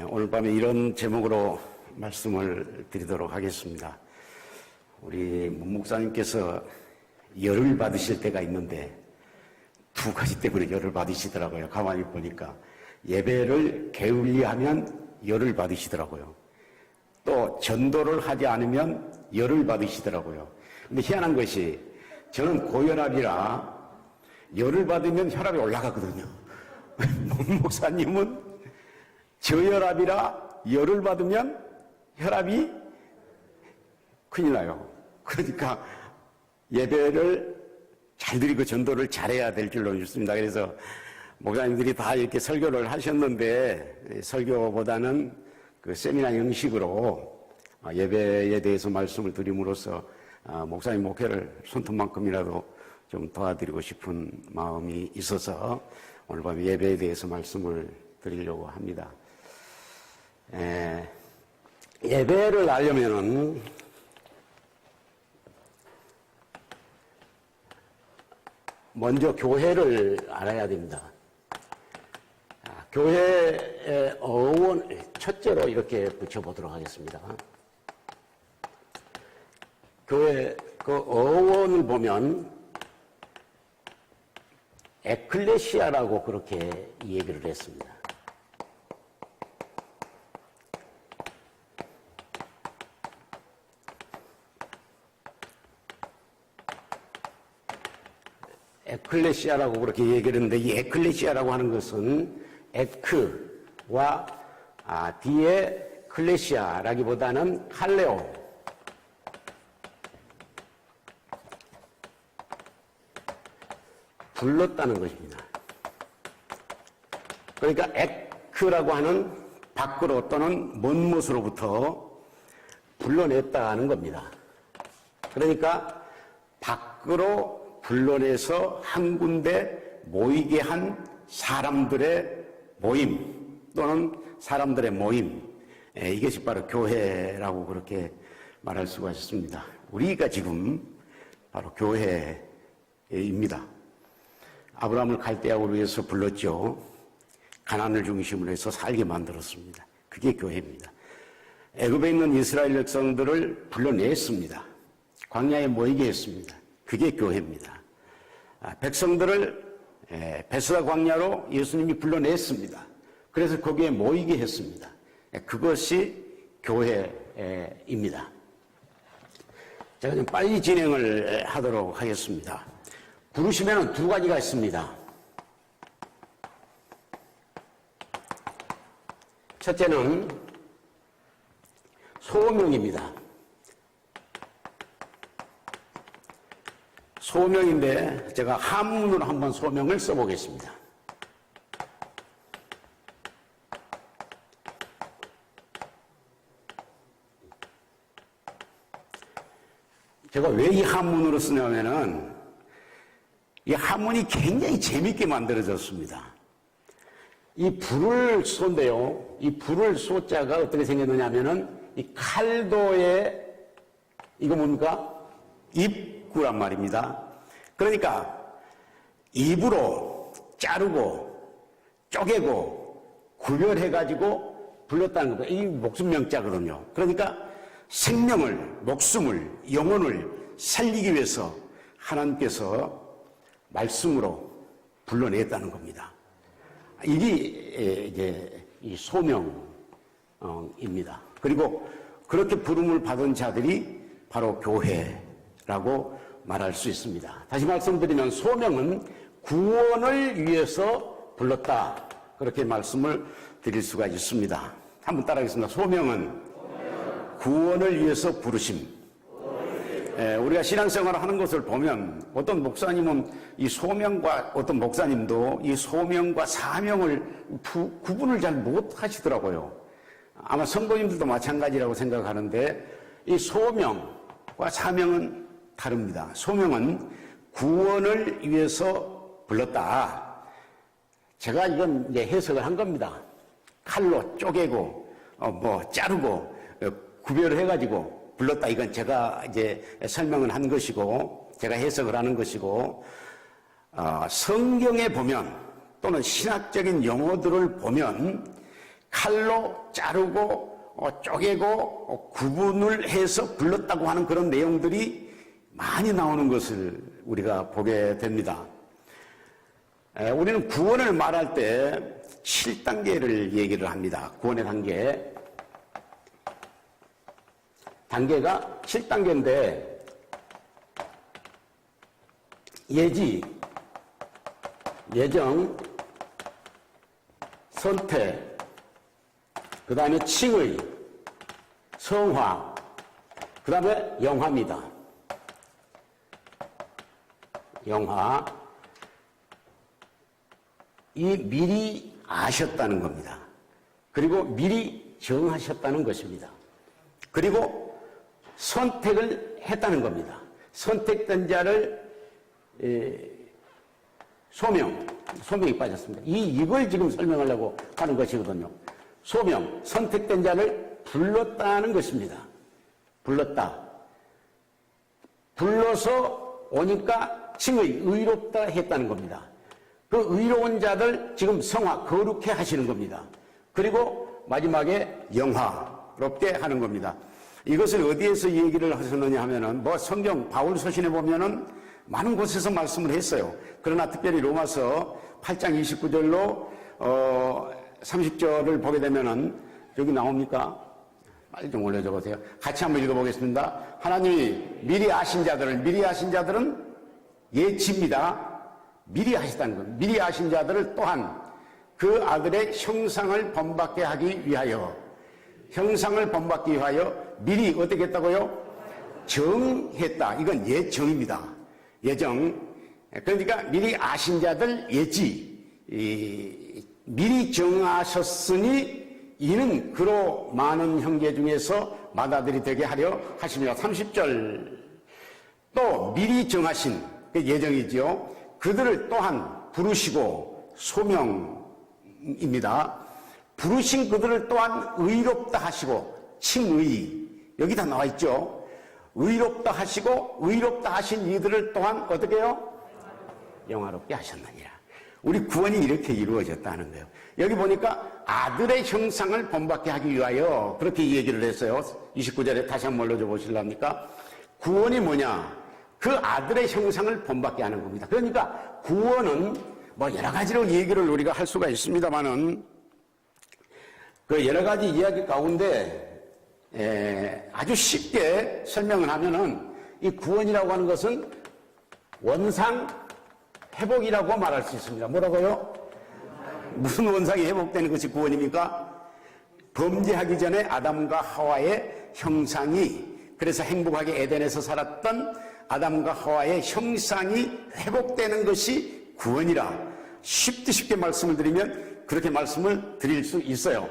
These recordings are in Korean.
오늘 밤에 이런 제목으로 말씀을 드리도록 하겠습니다. 우리 문 목사님께서 열을 받으실 때가 있는데 두 가지 때문에 열을 받으시더라고요. 가만히 보니까 예배를 게을리하면 열을 받으시더라고요. 또 전도를 하지 않으면 열을 받으시더라고요. 근데 희한한 것이 저는 고혈압이라 열을 받으면 혈압이 올라가거든요. 문 목사님은 저혈압이라 열을 받으면 혈압이 큰일 나요. 그러니까 예배를 잘 드리고 전도를 잘해야 될 줄로 믿습니다. 그래서 목사님들이 다 이렇게 설교를 하셨는데 설교보다는 그 세미나 형식으로 예배에 대해서 말씀을 드림으로써 목사님 목회를 손톱만큼이라도 좀 도와드리고 싶은 마음이 있어서 오늘 밤 예배에 대해서 말씀을 드리려고 합니다. 예배를 하려면은 먼저 교회를 알아야 됩니다. 교회의 어원, 첫째로 이렇게 붙여보도록 하겠습니다. 교회 그 어원을 보면 에클레시아라고 그렇게 얘기를 했습니다. 에클레시아라고 그렇게 얘기를 했는데 이 에클레시아라고 하는 것은 에크와 뒤에 클레시아라기보다는 칼레오, 불렀다는 것입니다. 그러니까 에크라고 하는 밖으로 또는 먼 곳으로부터 불러냈다는 겁니다. 그러니까 밖으로 불러내서 한 군데 모이게 한 사람들의 모임 또는 사람들의 모임, 이것이 바로 교회라고 그렇게 말할 수가 있습니다. 우리가 지금 바로 교회입니다. 아브라함을 갈대아우로 위해서 불렀죠. 가나안을 중심으로 해서 살게 만들었습니다. 그게 교회입니다. 애굽에 있는 이스라엘 백성들을 불러냈습니다. 광야에 모이게 했습니다. 그게 교회입니다. 백성들을 베스다 광야로 예수님이 불러냈습니다. 그래서 거기에 모이게 했습니다. 그것이 교회입니다. 제가 좀 빨리 진행을 하도록 하겠습니다. 부르심에는 두 가지가 있습니다. 첫째는 소명입니다. 소명인데 제가 한문으로 한번 소명을 써보겠습니다. 제가 왜 이 한문으로 쓰냐면은 이 한문이 굉장히 재밌게 만들어졌습니다. 이 불을 쏘인데요. 이 불을 쏘자가 어떻게 생겼느냐면은 이 칼도에 이거 뭡니까? 입구란 말입니다. 그러니까 입으로 자르고 쪼개고 구별해가지고 불렀다는 겁니다. 이게 목숨명자거든요. 그러니까 생명을, 목숨을, 영혼을 살리기 위해서 하나님께서 말씀으로 불러냈다는 겁니다. 이게 이제 이 소명입니다. 그리고 그렇게 부름을 받은 자들이 바로 교회라고 말할 수 있습니다. 다시 말씀드리면 소명은 구원을 위해서 불렀다. 그렇게 말씀을 드릴 수가 있습니다. 한번 따라하겠습니다. 소명은 구원을 위해서 부르심. 우리가 신앙생활을 하는 것을 보면 어떤 목사님은 이 소명과 어떤 목사님도 이 소명과 사명을 구분을 잘 못하시더라고요. 아마 성도님들도 마찬가지라고 생각하는데 이 소명과 사명은 다릅니다. 소명은 구원을 위해서 불렀다. 제가 이건 이제 해석을 한 겁니다. 칼로 쪼개고 자르고 구별을 해가지고 불렀다. 이건 제가 이제 설명을 한 것이고 제가 해석을 하는 것이고 성경에 보면 또는 신학적인 용어들을 보면 칼로 자르고 쪼개고 구분을 해서 불렀다고 하는 그런 내용들이 많이 나오는 것을 우리가 보게 됩니다. 우리는 구원을 말할 때 7단계를 얘기를 합니다. 구원의 단계. 단계가 7단계인데 예지, 예정, 선택, 그 다음에 칭의, 성화, 그 다음에 영화입니다. 영화. 이 미리 아셨다는 겁니다. 그리고 미리 정하셨다는 것입니다. 그리고 선택을 했다는 겁니다. 선택된 자를 소명이 빠졌습니다. 이걸 지금 설명하려고 하는 것이거든요. 소명, 선택된 자를 불렀다는 것입니다. 불렀다. 불러서 오니까 칭의, 의롭다 했다는 겁니다. 그 의로운 자들 지금 성화, 거룩해 하시는 겁니다. 그리고 마지막에 영화롭게 하는 겁니다. 이것을 어디에서 얘기를 하셨느냐 하면은 성경 바울 서신에 보면은 많은 곳에서 말씀을 했어요. 그러나 특별히 로마서 8장 29절로 30절을 보게 되면은 여기 나옵니까? 빨리 좀 올려줘 보세요. 같이 한번 읽어보겠습니다. 하나님이 미리 아신 자들은 예지입니다. 미리 하셨다는 겁니다. 미리 아신 자들을 또한 그 아들의 형상을 본받게 하기 위하여, 형상을 본받기 위하여 미리 어떻게 했다고요? 정했다. 이건 예정입니다. 예정. 그러니까 미리 아신 자들 예지. 미리 정하셨으니 이는 그로 많은 형제 중에서 맏아들이 되게 하려 하시며, 30절 또 미리 정하신 그 예정이지요. 그들을 또한 부르시고, 소명입니다. 부르신 그들을 또한 의롭다 하시고, 칭의, 여기 다 나와 있죠. 의롭다 하시고, 의롭다 하신 이들을 또한 어떻게 해요? 영화롭게 하셨느니라. 우리 구원이 이렇게 이루어졌다는 거예요. 여기 보니까 아들의 형상을 본받게 하기 위하여, 그렇게 얘기를 했어요. 29절에 다시 한번 올려줘 보실랍니까? 구원이 뭐냐? 그 아들의 형상을 본받게 하는 겁니다. 그러니까 구원은 여러 가지로 얘기를 우리가 할 수가 있습니다만은, 그 여러 가지 이야기 가운데 아주 쉽게 설명을 하면은, 이 구원이라고 하는 것은 원상 회복이라고 말할 수 있습니다. 뭐라고요? 무슨 원상이 회복되는 것이 구원입니까? 범죄하기 전에 아담과 하와의 형상이, 그래서 행복하게 에덴에서 살았던 아담과 하와의 형상이 회복되는 것이 구원이라, 쉽게 말씀을 드리면 그렇게 말씀을 드릴 수 있어요.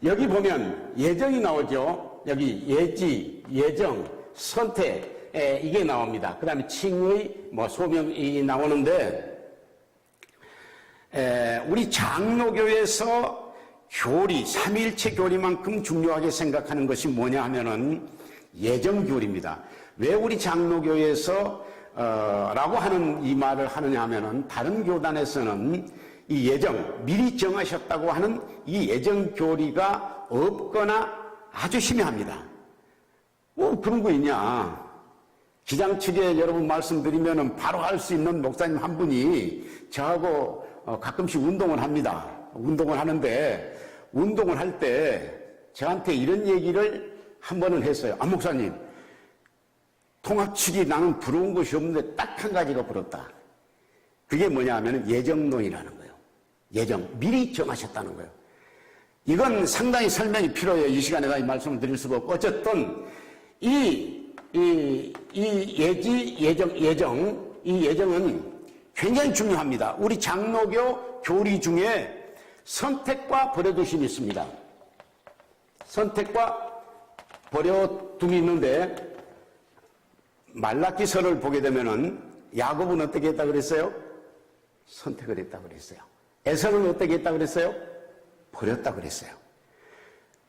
여기 보면 예정이 나오죠. 여기 예지, 예정, 선택, 이게 나옵니다. 그 다음에 칭의, 소명이 나오는데, 우리 장로교에서 교리, 삼위일체 교리만큼 중요하게 생각하는 것이 뭐냐 하면은 예정교리입니다. 왜 우리 장로교에서 라고 하는 이 말을 하느냐 하면은, 다른 교단에서는 이 예정, 미리 정하셨다고 하는 이 예정 교리가 없거나 아주 희미합니다. 그런 거 있냐? 기장치기에 여러분 말씀드리면은 바로 할 수 있는 목사님 한 분이 저하고 가끔씩 운동을 합니다. 운동을 하는데, 운동을 할 때 저한테 이런 얘기를 한 번은 했어요. 목사님, 통합치기 나는 부러운 것이 없는데 딱 한 가지가 부럽다. 그게 뭐냐 하면 예정론이라는 거예요. 예정, 미리 정하셨다는 거예요. 이건 상당히 설명이 필요해요. 이 시간에 다 이 말씀을 드릴 수가 없고, 어쨌든 이 예지, 예정, 이 예정은 굉장히 중요합니다. 우리 장로교 교리 중에 선택과 버려두심이 있습니다. 선택과 버려둠이 있는데, 말라기서를 보게 되면은 야곱은 어떻게 했다 그랬어요? 선택을 했다 그랬어요. 에서는 어떻게 했다 그랬어요? 버렸다 그랬어요.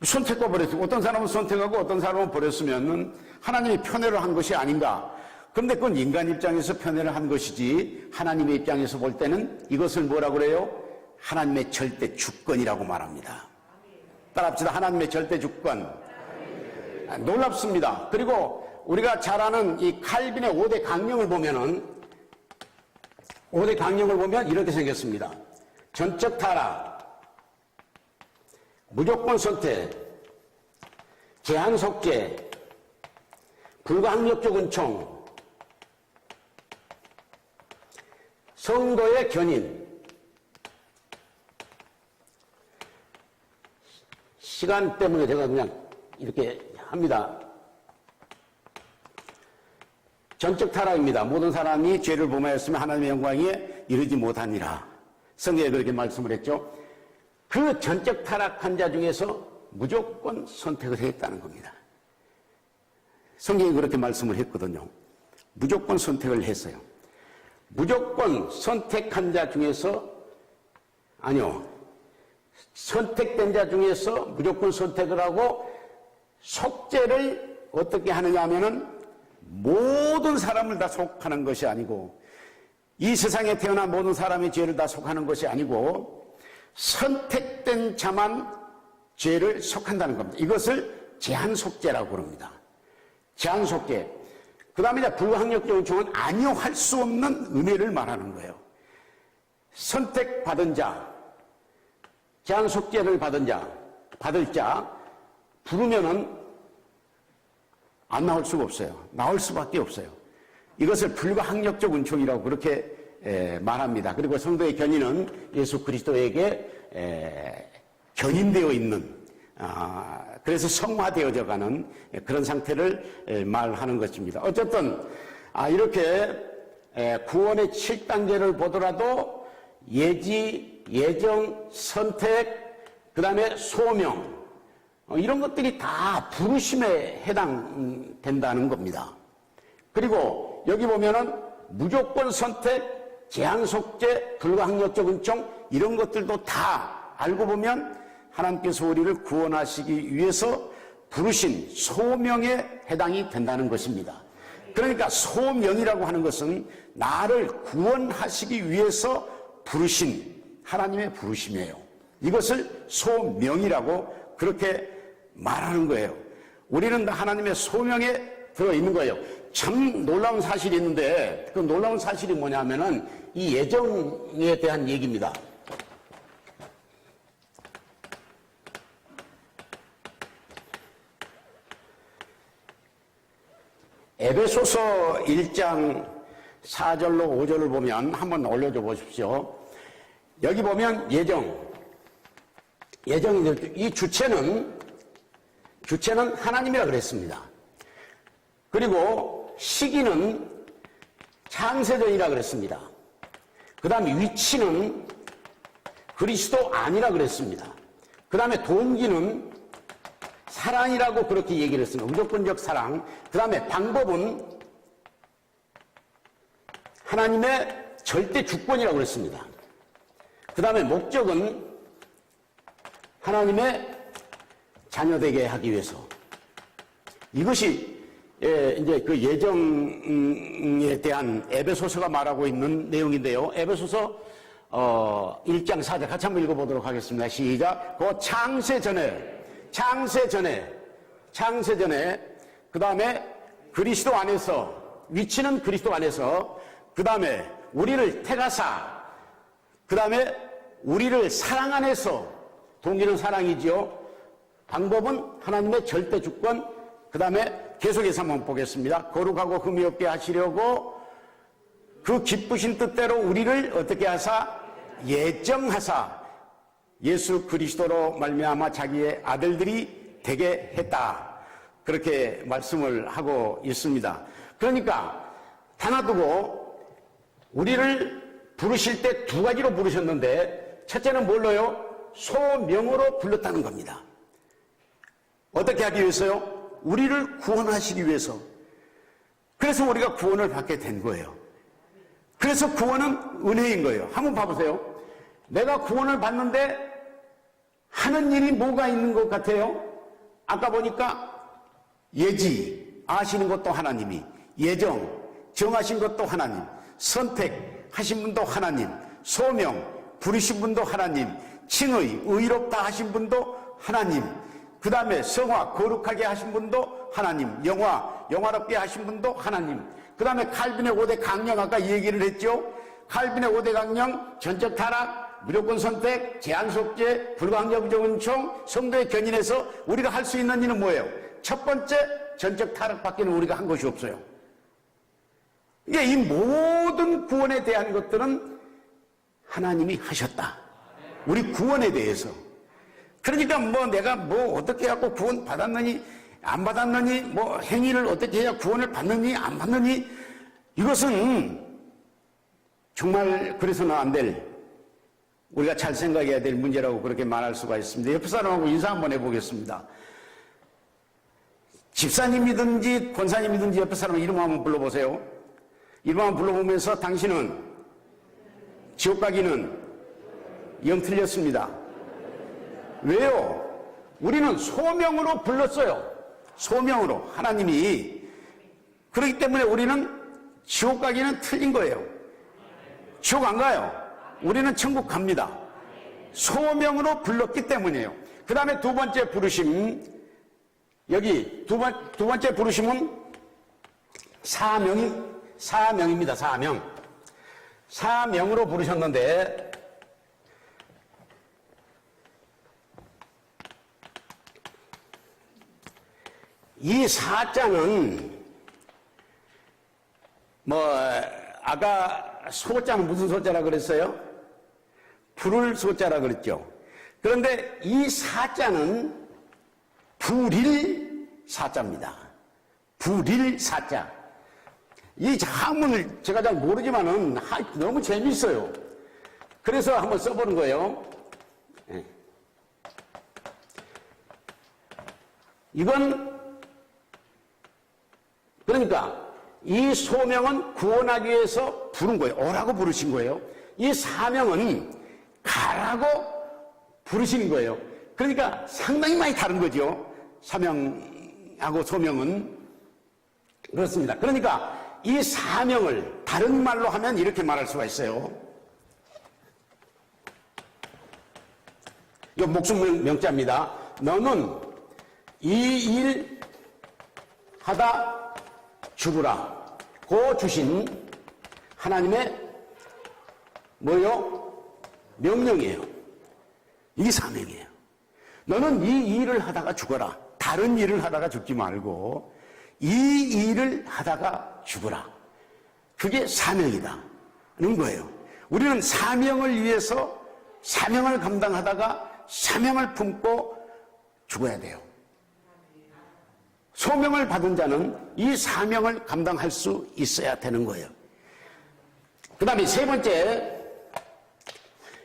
선택과 버렸어요. 어떤 사람은 선택하고 어떤 사람은 버렸으면 하나님이 편애를 한 것이 아닌가. 그런데 그건 인간 입장에서 편애를 한 것이지, 하나님의 입장에서 볼 때는 이것을 뭐라고 그래요? 하나님의 절대 주권이라고 말합니다. 따라합시다. 하나님의 절대 주권. 놀랍습니다. 그리고 우리가 잘 아는 이 칼빈의 5대 강령을 보면은 5대 강령을 보면 이렇게 생겼습니다. 전적 타락, 무조건 선택, 제한 속죄, 불가항력적 은총, 성도의 견인. 시간 때문에 제가 그냥 이렇게 합니다. 전적 타락입니다. 모든 사람이 죄를 범하였으면 하나님의 영광에 이르지 못하니라. 성경에 그렇게 말씀을 했죠. 그 전적 타락한 자 중에서 무조건 선택을 했다는 겁니다. 성경이 그렇게 말씀을 했거든요. 무조건 선택을 했어요. 무조건 선택한 자 중에서, 아니요, 선택된 자 중에서 무조건 선택을 하고 속죄를 어떻게 하느냐 하면은 모든 사람을 다 속하는 것이 아니고, 이 세상에 태어난 모든 사람의 죄를 다 속하는 것이 아니고 선택된 자만 죄를 속한다는 겁니다. 이것을 제한 속죄라고 그럽니다. 제한 속죄. 그 다음에 이제 불가항력적 은총은 아니요 할 수 없는 은혜를 말하는 거예요. 선택받은 자, 제한 속죄를 받은 자, 받을 자 부르면은 안 나올 수가 없어요. 나올 수밖에 없어요. 이것을 불가항력적 은총이라고 그렇게 말합니다. 그리고 성도의 견인은 예수 그리스도에게 견인되어 있는, 그래서 성화되어져 가는 그런 상태를 말하는 것입니다. 어쨌든 이렇게 구원의 7단계를 보더라도 예지, 예정, 선택, 그 다음에 소명, 이런 것들이 다 부르심에 해당된다는 겁니다. 그리고 여기 보면은 무조건 선택, 제한 속죄, 불가항력적 은총, 이런 것들도 다 알고 보면 하나님께서 우리를 구원하시기 위해서 부르신 소명에 해당이 된다는 것입니다. 그러니까 소명이라고 하는 것은 나를 구원하시기 위해서 부르신 하나님의 부르심이에요. 이것을 소명이라고 그렇게 말하는 거예요. 우리는 다 하나님의 소명에 들어있는 거예요. 참 놀라운 사실이 있는데 그 놀라운 사실이 뭐냐면은 이 예정에 대한 얘기입니다. 에베소서 1장 4절로 5절을 보면 한번 올려줘 보십시오. 여기 보면 예정, 이 주체는 하나님이라 그랬습니다. 그리고 시기는 창세전이라 그랬습니다. 그 다음에 위치는 그리스도 아니라 그랬습니다. 그 다음에 동기는 사랑이라고 그렇게 얘기를 했습니다. 무조건적 사랑. 그 다음에 방법은 하나님의 절대 주권이라고 그랬습니다. 그 다음에 목적은 하나님의 자녀되게 하기 위해서. 이것이 이제 그 예정에 대한 에베소서가 말하고 있는 내용인데요. 에베소서 1장 4절 같이 한번 읽어보도록 하겠습니다. 시작. 그 창세 전에 그 다음에 그리스도 안에서, 위치는 그리스도 안에서, 그 다음에 우리를 택하사, 그 다음에 우리를 사랑 안에서, 동기는 사랑이지요. 방법은 하나님의 절대 주권. 그 다음에 계속해서 한번 보겠습니다. 거룩하고 흠이 없게 하시려고 그 기쁘신 뜻대로 우리를 어떻게 하사? 예정하사 예수 그리스도로 말미암아 자기의 아들들이 되게 했다. 그렇게 말씀을 하고 있습니다. 그러니까 하나 두고 우리를 부르실 때 두 가지로 부르셨는데, 첫째는 뭘로요? 소명으로 불렀다는 겁니다. 어떻게 하기 위해서요? 우리를 구원하시기 위해서. 그래서 우리가 구원을 받게 된 거예요. 그래서 구원은 은혜인 거예요. 한번 봐보세요. 내가 구원을 받는데 하는 일이 뭐가 있는 것 같아요? 아까 보니까 예지, 아시는 것도 하나님이, 예정, 정하신 것도 하나님, 선택하신 분도 하나님, 소명, 부르신 분도 하나님, 칭의, 의롭다 하신 분도 하나님. 그 다음에 성화, 거룩하게 하신 분도 하나님. 영화롭게 하신 분도 하나님. 그 다음에 칼빈의 5대 강령, 아까 얘기를 했죠. 칼빈의 5대 강령, 전적 타락, 무조건 선택, 제한 속죄, 불가항력 부정은총, 성도의 견인에서 우리가 할 수 있는 일은 뭐예요? 첫 번째, 전적 타락밖에는 우리가 한 것이 없어요. 이게 이 모든 구원에 대한 것들은 하나님이 하셨다. 우리 구원에 대해서. 그러니까 뭐 내가 뭐 어떻게 해갖고 구원 받았느니 안 받았느니 뭐 행위를 어떻게 해야 구원을 받느니 안 받느니 이것은 정말 그래서는 안 될, 우리가 잘 생각해야 될 문제라고 그렇게 말할 수가 있습니다. 옆에 사람하고 인사 한번 해보겠습니다. 집사님이든지 권사님이든지 옆에 사람 이름 한번 불러보세요. 이름 한번 불러보면서 당신은 지옥 가기는 영 틀렸습니다. 왜요? 우리는 소명으로 불렀어요. 소명으로. 하나님이. 그렇기 때문에 우리는 지옥 가기는 틀린 거예요. 지옥 안 가요. 우리는 천국 갑니다. 소명으로 불렀기 때문이에요. 그 다음에 두 번째 부르심. 여기 두 번째 부르심은 사명입니다. 사명. 사명으로 부르셨는데 이 사자는 뭐 아까 소자는 무슨 소자라 그랬어요? 부를 소자라 그랬죠. 그런데 이 사자는 불일 사자입니다. 불일 사자. 이 한문을 제가 잘 모르지만은 너무 재미있어요. 그래서 한번 써보는 거예요. 이건 그러니까 이 소명은 구원하기 위해서 부른 거예요. 오라고 부르신 거예요. 이 사명은 가라고 부르시는 거예요. 그러니까 상당히 많이 다른 거죠. 사명하고 소명은. 그렇습니다. 그러니까 이 사명을 다른 말로 하면 이렇게 말할 수가 있어요. 이거 목숨 명자입니다. 너는 이 일 하다 죽으라. 고 주신 하나님의 뭐요? 명령이에요. 이게 사명이에요. 너는 이 일을 하다가 죽어라. 다른 일을 하다가 죽지 말고 이 일을 하다가 죽어라. 그게 사명이다는 거예요. 우리는 사명을 위해서 사명을 감당하다가 사명을 품고 죽어야 돼요. 소명을 받은 자는 이 사명을 감당할 수 있어야 되는 거예요. 그 다음에 세 번째,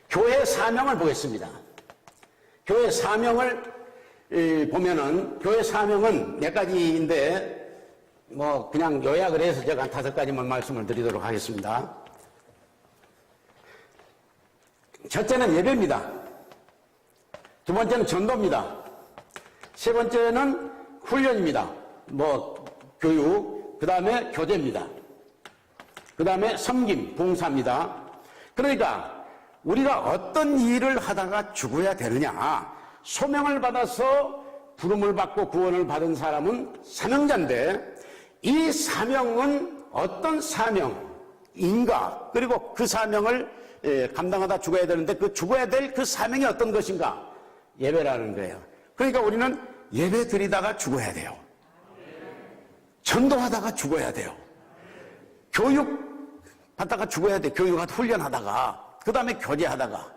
교회 사명을 보겠습니다. 교회 사명을 보면은, 교회 사명은 네 가지인데, 뭐, 그냥 요약을 해서 제가 한 5가지만 말씀을 드리도록 하겠습니다. 첫째는 예배입니다. 두 번째는 전도입니다. 세 번째는 훈련입니다. 뭐 교육, 그 다음에 교제입니다. 그 다음에 섬김, 봉사입니다. 그러니까 우리가 어떤 일을 하다가 죽어야 되느냐. 소명을 받아서 부름을 받고 구원을 받은 사람은 사명자인데 이 사명은 어떤 사명인가, 그리고 그 사명을 감당하다 죽어야 되는데 그 죽어야 될 그 사명이 어떤 것인가? 예배라는 거예요. 그러니까 우리는 예배 드리다가 죽어야 돼요. 전도하다가 죽어야 돼요. 교육 받다가 죽어야 돼. 교육하다 훈련하다가, 그 다음에 교제하다가,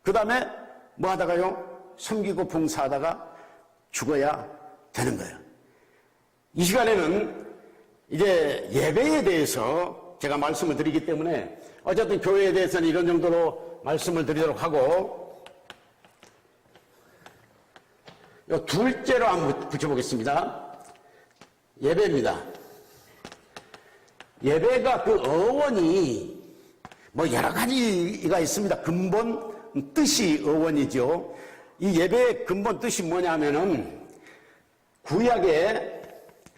그 다음에 뭐 하다가요? 섬기고 봉사하다가 죽어야 되는 거예요. 이 시간에는 이제 예배에 대해서 제가 말씀을 드리기 때문에 어쨌든 교회에 대해서는 이런 정도로 말씀을 드리도록 하고, 둘째로 한번 붙여보겠습니다. 예배입니다. 예배가 그 어원이 뭐 여러 가지가 있습니다. 근본 뜻이 어원이죠. 이 예배의 근본 뜻이 뭐냐면은 구약에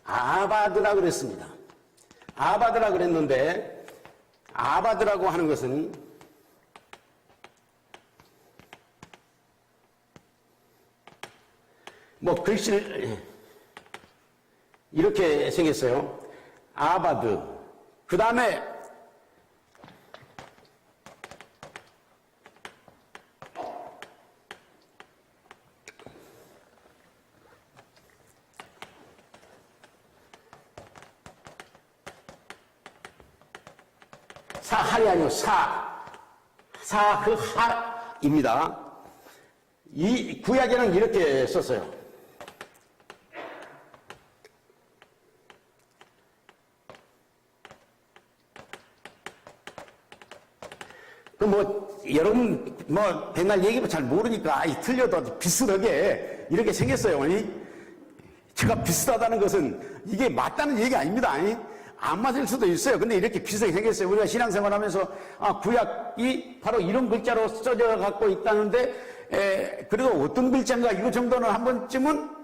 아바드라 그랬습니다. 아바드라 그랬는데 아바드라고 하는 것은 뭐 글씨를 이렇게 생겼어요. 아바드. 그 다음에 사할이 아니고 그 하입니다. 이 구약에는 이렇게 썼어요. 여러분 맨날 얘기하면 잘 모르니까 틀려도 비슷하게 이렇게 생겼어요. 제가 비슷하다는 것은 이게 맞다는 얘기 아닙니다. 안 맞을 수도 있어요. 근데 이렇게 비슷하게 생겼어요. 우리가 신앙생활 하면서 구약이 바로 이런 글자로 써져 갖고 있다는데 그래도 어떤 글자인가 이거 정도는 한 번쯤은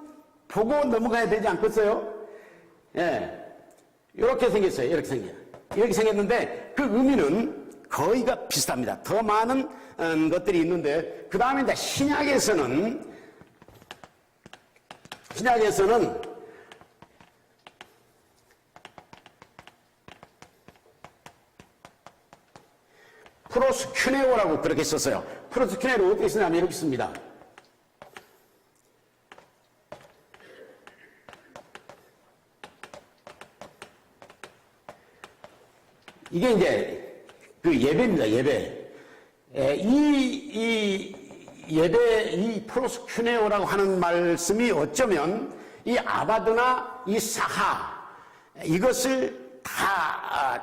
보고 넘어가야 되지 않겠어요? 이렇게 생겼어요. 이렇게 생겼는데 그 의미는 거의가 비슷합니다. 더 많은 것들이 있는데 그 다음에 이제 신약에서는 프로스큐네오라고 그렇게 썼어요. 프로스큐네오를 어떻게 쓰냐면 이렇게 씁니다. 이게 이제 그 예배입니다. 예배. 이 프로스큐네오라고 하는 말씀이 어쩌면 이 아바드나 이 사하 이것을 다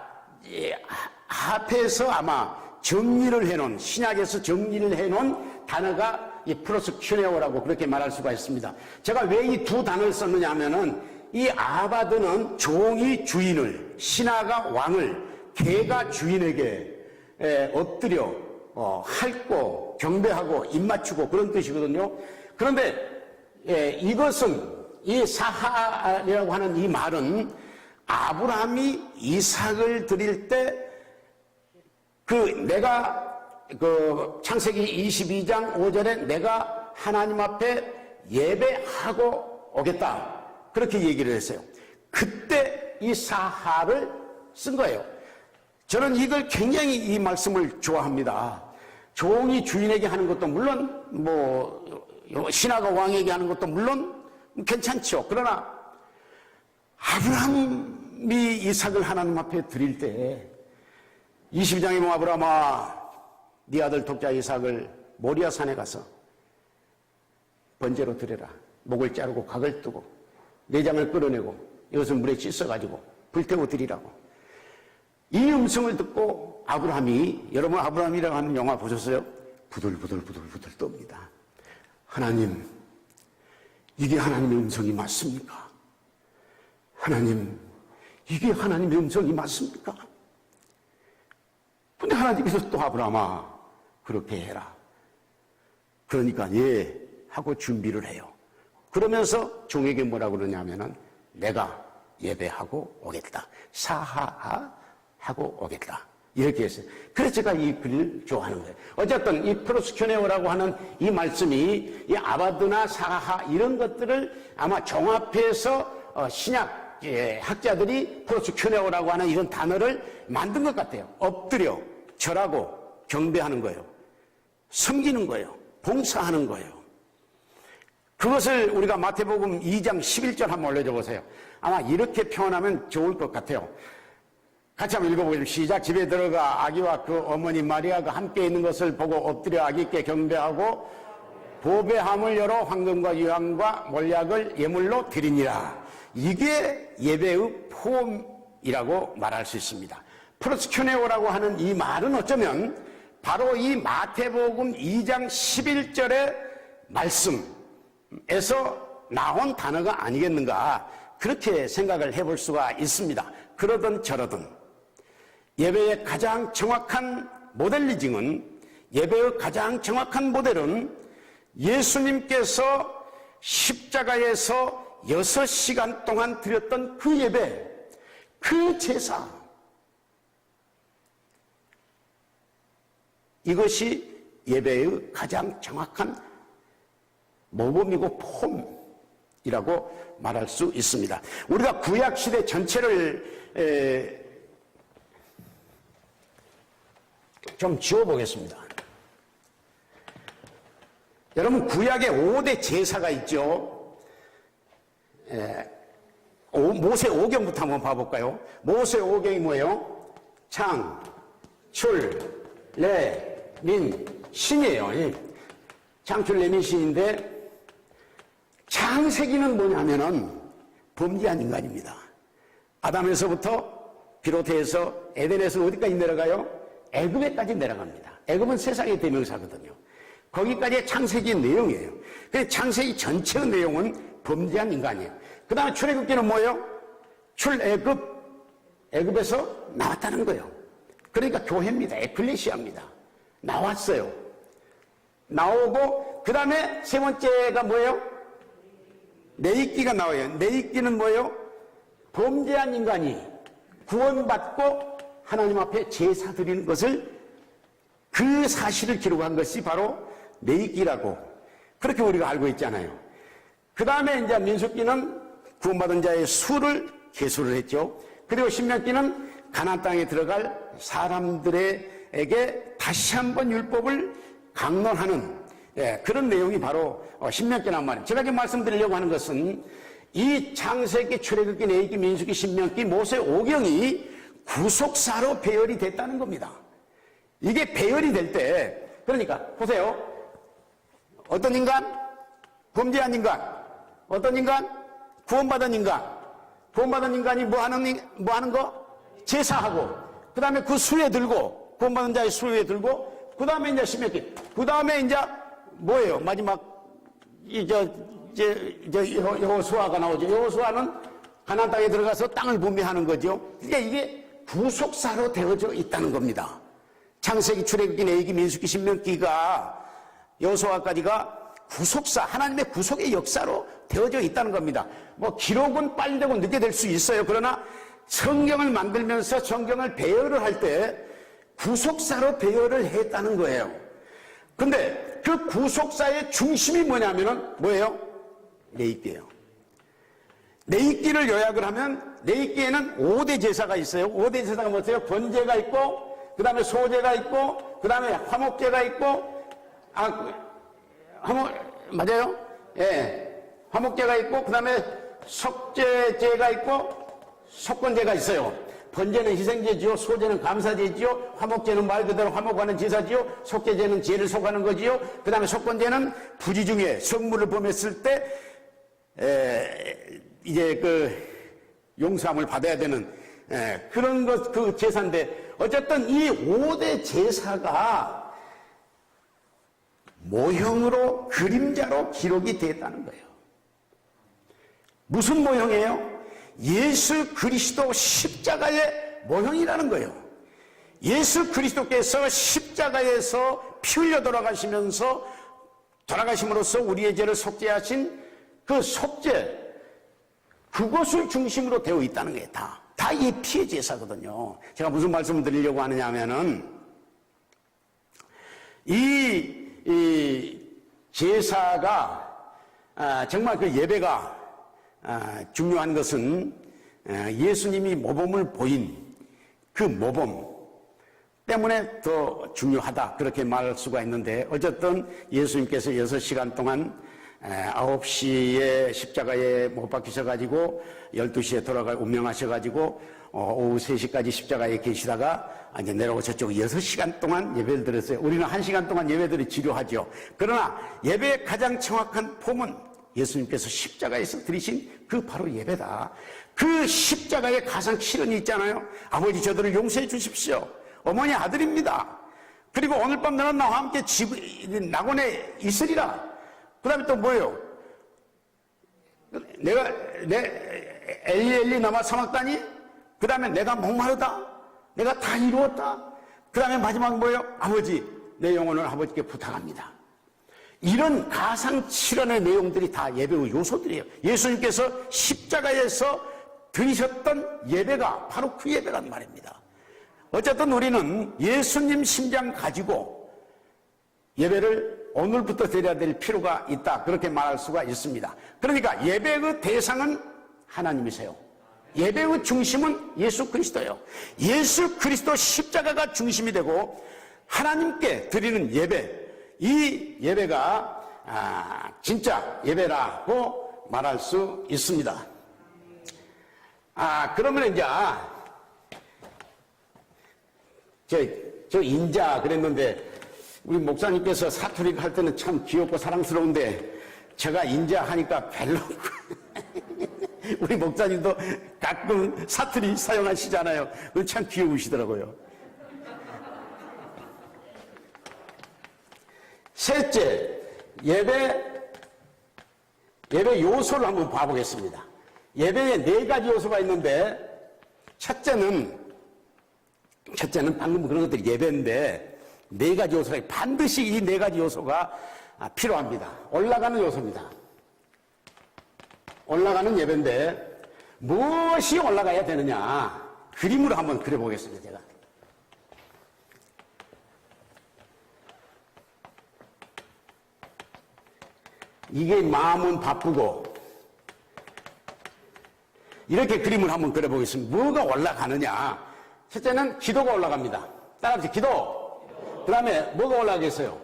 합해서 아마 정리를 해놓은, 신약에서 정리를 해놓은 단어가 이 프로스큐네오라고 그렇게 말할 수가 있습니다. 제가 왜 이 두 단어를 썼느냐 하면은 이 아바드는 종이 주인을, 신하가 왕을, 개가 주인에게 엎드려 핥고 경배하고 입맞추고 그런 뜻이거든요. 그런데 이것은 이 사하라고 하는 이 말은 아브라함이 이삭을 드릴 때 내가 창세기 22장 5절에 내가 하나님 앞에 예배하고 오겠다 그렇게 얘기를 했어요. 그때 이 사하를 쓴 거예요. 저는 이걸 굉장히 이 말씀을 좋아합니다. 종이 주인에게 하는 것도 물론 신하가 왕에게 하는 것도 물론 괜찮죠. 그러나 아브라함이 이삭을 하나님 앞에 드릴 때 22장에 보면 아브라함아 네 아들 독자 이삭을 모리아 산에 가서 번제로 드려라. 목을 자르고 각을 뜨고 내장을 끌어내고 이것을 물에 씻어가지고 불태워 드리라고. 이 음성을 듣고 아브라함이, 여러분 아브라함이라고 하는 영화 보셨어요? 부들부들 떱니다. 하나님, 이게 하나님의 음성이 맞습니까? 하나님, 이게 하나님의 음성이 맞습니까? 근데 하나님께서 또 아브라함아 그렇게 해라. 그러니까 예 하고 준비를 해요. 그러면서 종에게 뭐라고 그러냐면은 내가 예배하고 오겠다. 사하하고 오겠다. 이렇게 했어요. 그래서 제가 이 글을 좋아하는 거예요. 어쨌든 이 프로스큐네오라고 하는 이 말씀이 이 아바드나 사하 이런 것들을 아마 종합해서 신약 학자들이 프로스큐네오라고 하는 이런 단어를 만든 것 같아요. 엎드려 절하고 경배하는 거예요. 섬기는 거예요. 봉사하는 거예요. 그것을 우리가 마태복음 2장 11절 한번 올려줘 보세요. 아마 이렇게 표현하면 좋을 것 같아요. 같이 한번 읽어보겠습니다. 시작. 집에 들어가 아기와 그 어머니 마리아가 함께 있는 것을 보고 엎드려 아기께 경배하고 보배함을 열어 황금과 유황과 몰약을 예물로 드리니라. 이게 예배의 폼이라고 말할 수 있습니다. 프로스큐네오라고 하는 이 말은 어쩌면 바로 이 마태복음 2장 11절의 말씀에서 나온 단어가 아니겠는가 그렇게 생각을 해볼 수가 있습니다. 그러든 저러든 예배의 가장 정확한 모델리징은, 예배의 가장 정확한 모델은 예수님께서 십자가에서 6시간 동안 드렸던 그 예배, 그 제사, 이것이 예배의 가장 정확한 모범이고 말할 수 있습니다. 우리가 구약시대 전체를 좀 지워보겠습니다. 여러분, 구약에 5대 제사가 있죠. 모세 5경부터 한번 봐볼까요? 모세 5경이 뭐예요? 창, 출, 래, 민, 신이에요. 창출, 래, 민, 신인데 창세기는 뭐냐면은 범죄한 인간입니다. 아담에서부터 비롯해서 에덴에서 어디까지 내려가요? 애굽에까지 내려갑니다. 애굽은 세상의 대명사거든요. 거기까지의 창세기 내용이에요. 그래서 창세기 전체의 내용은 범죄한 인간이에요. 그 다음에 출애굽기는 뭐예요? 애굽에서 나왔다는 거예요. 그러니까 교회입니다. 에클레시아입니다. 나왔어요. 나오고 그 다음에 세 번째가 뭐예요? 내입기가 나와요. 내입기는 뭐예요? 범죄한 인간이 구원받고 하나님 앞에 제사 드리는 것을, 그 사실을 기록한 것이 바로 내입기라고 그렇게 우리가 알고 있잖아요. 그 다음에 이제 민수기는 구원받은 자의 수를 계수를 했죠. 그리고 신명기는 가나안 땅에 들어갈 사람들에게 다시 한번 율법을 강론하는 그런 내용이 바로 신명기란 말이에요. 제가 지금 말씀드리려고 하는 것은 이 창세기, 출애굽기, 레위기, 민수기, 신명기, 모세 5경이 구속사로 배열이 됐다는 겁니다. 이게 배열이 될 때, 그러니까 보세요. 어떤 인간? 범죄한 인간. 어떤 인간? 구원받은 인간. 구원받은 인간이 뭐 하는 거? 제사하고, 그 다음에 그 수에 들고, 구원받은 자의 수에 들고, 그 다음에 이제 신명기. 그 다음에 이제 뭐예요? 마지막, 여호수아가 나오죠. 여호수아는 가나안 땅에 들어가서 땅을 분배하는 거죠. 그러니까 이게 구속사로 되어져 있다는 겁니다. 창세기, 출애굽기, 레위기, 민수기, 신명기가 여호수아까지가 구속사, 하나님의 구속의 역사로 되어져 있다는 겁니다. 뭐 기록은 빨리 되고 늦게 될 수 있어요. 그러나 성경을 만들면서 성경을 배열을 할 때 구속사로 배열을 했다는 거예요. 근데 그 구속사의 중심이 뭐냐면은 뭐예요? 레위기예요. 레위기를 요약을 하면 레위기에는 5대 제사가 있어요. 5대 제사가 뭐예요? 번제가 있고, 그 다음에 소제가 있고, 그 다음에 화목제가 있고, 맞아요? 예. 화목제가 있고, 그 다음에 속죄제가 있고, 속건제가 있어요. 번제는 희생제지요, 소제는 감사제지요, 화목제는 말 그대로 화목하는 제사지요, 속죄제는 죄를 속하는 거지요, 그 다음에 속건제는 부지 중에 성물을 범했을 때, 이제 용서함을 받아야 되는, 그런 그 제사인데, 어쨌든 이 5대 제사가 모형으로, 그림자로 기록이 됐다는 거예요. 무슨 모형이에요? 예수 그리스도 십자가의 모형이라는 거예요. 예수 그리스도께서 십자가에서 피 흘려 돌아가심으로써 우리의 죄를 속죄하신 그 속죄, 그것을 중심으로 되어 있다는 게 다 이 피의 제사거든요. 제가 무슨 말씀을 드리려고 하느냐 하면은, 이 제사가, 정말 그 예배가 중요한 것은 예수님이 모범을 보인 그 모범 때문에 더 중요하다, 그렇게 말할 수가 있는데, 어쨌든 예수님께서 6시간 동안 9시에 십자가에 못 박히셔가지고 12시에 운명하셔가지고 오후 3시까지 십자가에 계시다가 이제 내려오고 저쪽 6시간 동안 예배를 드렸어요. 우리는 1시간 동안 예배들이 지루하죠. 그러나 예배의 가장 정확한 폼은 예수님께서 십자가에서 드리신 그 바로 예배다. 그 십자가의 가상 실현이 있잖아요. 아버지, 저들을 용서해 주십시오. 어머니 아들입니다. 그리고 오늘 밤 너는 나와 함께 낙원에 있으리라. 그 다음에 또 뭐예요? 엘리 나마 사막다니? 그 다음에 내가 목마르다. 내가 다 이루었다. 그 다음에 마지막 뭐예요? 아버지, 내 영혼을 아버지께 부탁합니다. 이런 가상칠언의 내용들이 다 예배의 요소들이에요. 예수님께서 십자가에서 드리셨던 예배가 바로 그 예배란 말입니다. 어쨌든 우리는 예수님 심장 가지고 예배를 오늘부터 드려야 될 필요가 있다. 그렇게 말할 수가 있습니다. 그러니까 예배의 대상은 하나님이세요. 예배의 중심은 예수 그리스도예요. 예수 그리스도 십자가가 중심이 되고 하나님께 드리는 예배, 이 예배가 진짜 예배라고 말할 수 있습니다. 그러면 이제 저 인자 그랬는데 우리 목사님께서 사투리 할 때는 참 귀엽고 사랑스러운데 제가 인자 하니까 별로 우리 목사님도 가끔 사투리 사용하시잖아요. 그건 참 귀여우시더라고요. 셋째, 예배 요소를 한번 봐보겠습니다. 예배에 4가지 요소가 있는데 첫째는 방금 그런 것들이 예배인데 4가지 요소가 반드시 이 4가지 요소가 필요합니다. 올라가는 요소입니다. 올라가는 예배인데 무엇이 올라가야 되느냐 그림으로 한번 그려보겠습니다. 제가 이게 마음은 바쁘고 이렇게 그림을 한번 그려보겠습니다. 뭐가 올라가느냐. 첫째는 기도가 올라갑니다. 따라합시다. 기도. 그 다음에 뭐가 올라가겠어요?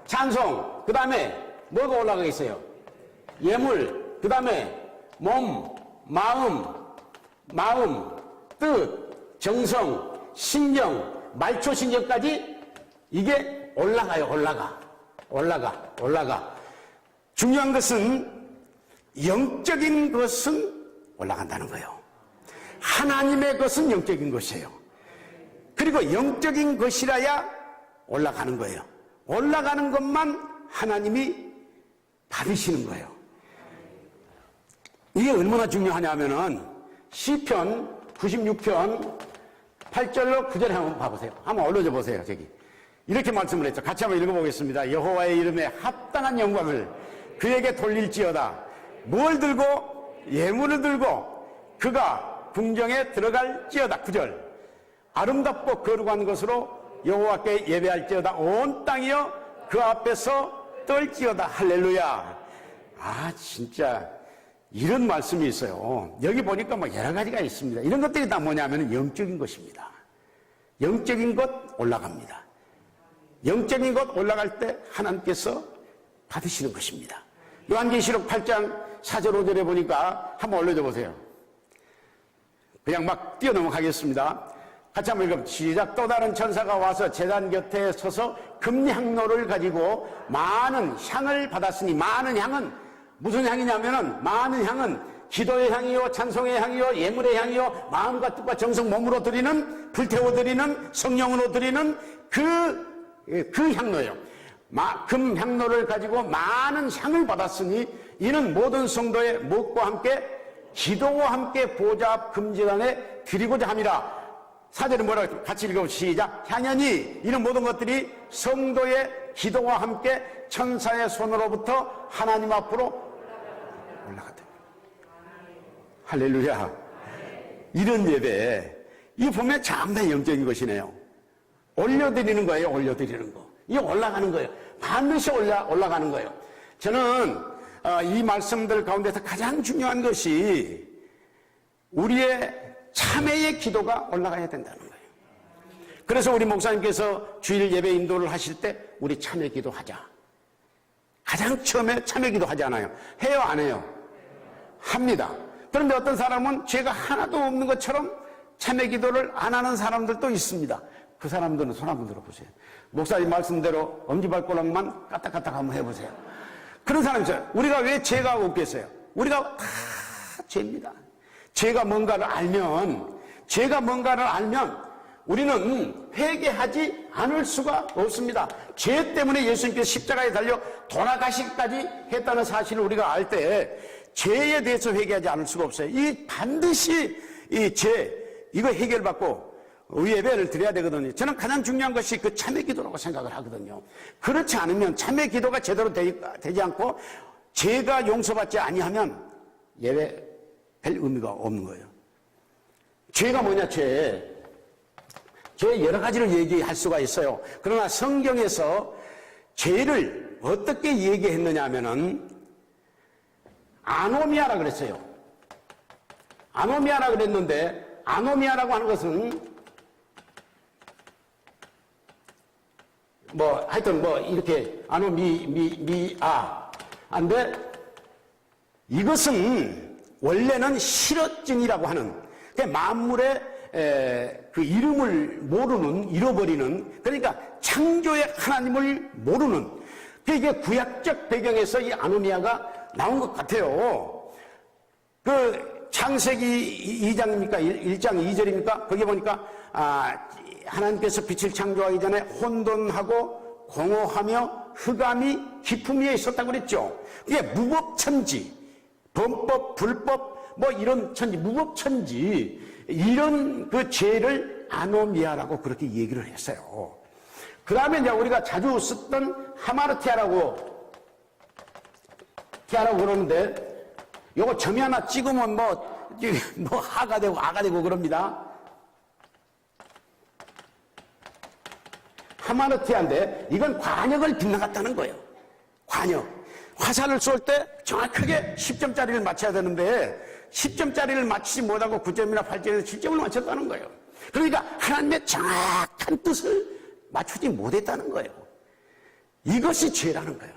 찬송. 그 다음에 뭐가 올라가겠어요? 예물. 그 다음에 몸, 마음, 뜻, 정성, 신경, 말초신경까지 이게 올라가요. 올라가. 중요한 것은 영적인 것은 올라간다는 거예요. 하나님의 것은 영적인 것이에요. 그리고 영적인 것이라야 올라가는 거예요. 올라가는 것만 하나님이 받으시는 거예요. 이게 얼마나 중요하냐면은 시편 96편 8절로 9절에 한번 봐보세요. 한번 올려줘 보세요. 저기 이렇게 말씀을 했죠. 같이 한번 읽어보겠습니다. 여호와의 이름에 합당한 영광을 그에게 돌릴지어다. 뭘 들고? 예물을 들고 그가 궁정에 들어갈지어다. 9절. 아름답고 거룩한 것으로 여호와께 예배할지어다. 온 땅이여 그 앞에서 떨지어다. 할렐루야. 진짜 이런 말씀이 있어요. 여기 보니까 뭐 여러 가지가 있습니다. 이런 것들이 다 뭐냐면 영적인 것입니다. 영적인 것 올라갑니다. 영적인 것 올라갈 때 하나님께서 받으시는 것입니다. 요한계시록 8장 4절 5절에 보니까 한번 올려줘 보세요. 그냥 막 뛰어넘어가겠습니다. 같이 한번 읽어보세요. 시작. 또 다른 천사가 와서 제단 곁에 서서 금향로를 가지고 많은 향을 받았으니, 많은 향은 무슨 향이냐면은, 많은 향은 기도의 향이요, 찬송의 향이요, 예물의 향이요, 마음과 뜻과 정성 몸으로 드리는, 불태워 드리는, 성령으로 드리는 그 향로예요. 금향로를 가지고 많은 향을 받았으니 이는 모든 성도의 목과 함께 기도와 함께 보좌 앞 금지단에 드리고자 함이라. 4절에 뭐라고 같이 읽어보시죠. 시작. 향연이 이런 모든 것들이 성도의 기도와 함께 천사의 손으로부터 하나님 앞으로 올라가다. 할렐루야. 이런 예배, 이 보면 참된 영적인 것이네요. 올려드리는 거예요. 올려드리는 거. 이게 올라가는 거예요. 반드시 올라가는 거예요. 저는 이 말씀들 가운데서 가장 중요한 것이 우리의 참회의 기도가 올라가야 된다는 거예요. 그래서 우리 목사님께서 주일 예배 인도를 하실 때 우리 참회 기도하자. 가장 처음에 참회 기도하지 않아요? 해요, 안 해요? 합니다. 그런데 어떤 사람은 죄가 하나도 없는 것처럼 참회 기도를 안 하는 사람들도 있습니다. 그 사람들은 손 한번 들어보세요. 목사님 말씀대로 엄지발가락만 까딱까딱 한번 해보세요. 그런 사람이 있어요. 우리가 왜 죄가 없겠어요? 우리가 다 죄입니다. 죄가 뭔가를 알면 우리는 회개하지 않을 수가 없습니다. 죄 때문에 예수님께서 십자가에 달려 돌아가시기까지 했다는 사실을 우리가 알 때 죄에 대해서 회개하지 않을 수가 없어요. 반드시 이 죄, 이거 해결받고 예배를 드려야 되거든요. 저는 가장 중요한 것이 그 참회 기도라고 생각을 하거든요. 그렇지 않으면 참회 기도가 제대로 되지 않고 죄가 용서받지 아니하면 예배 별 의미가 없는 거예요. 죄가 뭐냐, 죄 여러 가지를 얘기할 수가 있어요. 그러나 성경에서 죄를 어떻게 얘기했느냐 하면은 아노미아라 그랬어요. 아노미아라 그랬는데 아노미아라고 하는 것은 뭐 하여튼 뭐 이렇게 안데 이것은 원래는 실어증이라고 하는 만물의 그 이름을 모르는 잃어버리는 그러니까 창조의 하나님을 모르는 이게 구약적 배경에서 이 아노미아가 나온 것 같아요. 그 창세기 2장입니까? 1장 2절입니까? 거기 보니까 하나님께서 빛을 창조하기 전에 혼돈하고 공허하며 흑암이 깊음 위에 있었다고 그랬죠. 그게 무법천지, 범법, 불법 뭐 이런 천지, 무법천지 이런 그 죄를 아노미아라고 그렇게 얘기를 했어요. 그 다음에 이제 우리가 자주 쓰던 하마르티아라고 그러는데 요거 점이 하나 찍으면 뭐 하가 되고 아가 되고 그럽니다. 하마르티아인데 이건 관역을 빗나갔다는 거예요. 관역. 화살을 쏠 때 정확하게 10점짜리를 맞춰야 되는데 10점짜리를 맞추지 못하고 9점이나 8점이나 7점을 맞췄다는 거예요. 그러니까 하나님의 정확한 뜻을 맞추지 못했다는 거예요. 이것이 죄라는 거예요.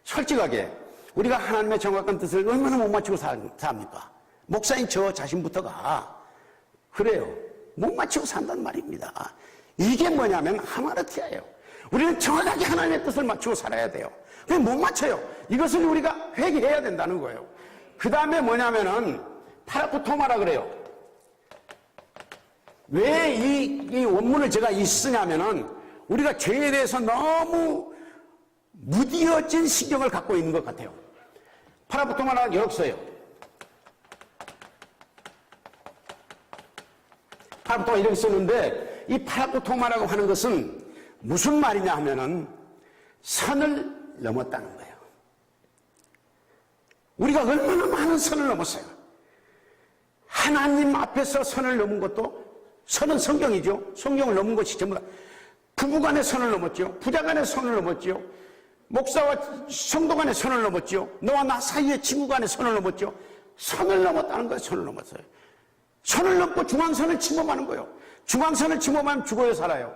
솔직하게 우리가 하나님의 정확한 뜻을 얼마나 못 맞추고 삽니까? 목사인 저 자신부터가 그래요. 못 맞추고 산단 말입니다. 이게 뭐냐면 하마르티아예요. 우리는 정확하게 하나님의 뜻을 맞추고 살아야 돼요. 그냥 못 맞춰요. 이것을 우리가 회개해야 된다는 거예요. 그 다음에 뭐냐면은 파라포토마라 그래요. 왜 이 원문을 제가 쓰냐면은 우리가 죄에 대해서 너무 무디어진 신경을 갖고 있는 것 같아요. 파라포토마라는 여러 써요. 파라포토마 이렇게 쓰는데 이 파라포토마라고 하는 것은 무슨 말이냐 하면은 선을 넘었다는 거예요. 우리가 얼마나 많은 선을 넘었어요. 하나님 앞에서 선을 넘은 것도 선은 성경이죠. 성경을 넘은 것이 전부 다 부부간의 선을 넘었죠. 부자간의 선을 넘었죠. 목사와 성도 간의 선을 넘었죠. 너와 나 사이의 친구 간의 선을 넘었죠. 선을 넘었다는 거예요. 선을 넘었어요. 선을 넘고 중앙선을 침범하는 거예요. 중앙선을 침범하면 죽어요, 살아요?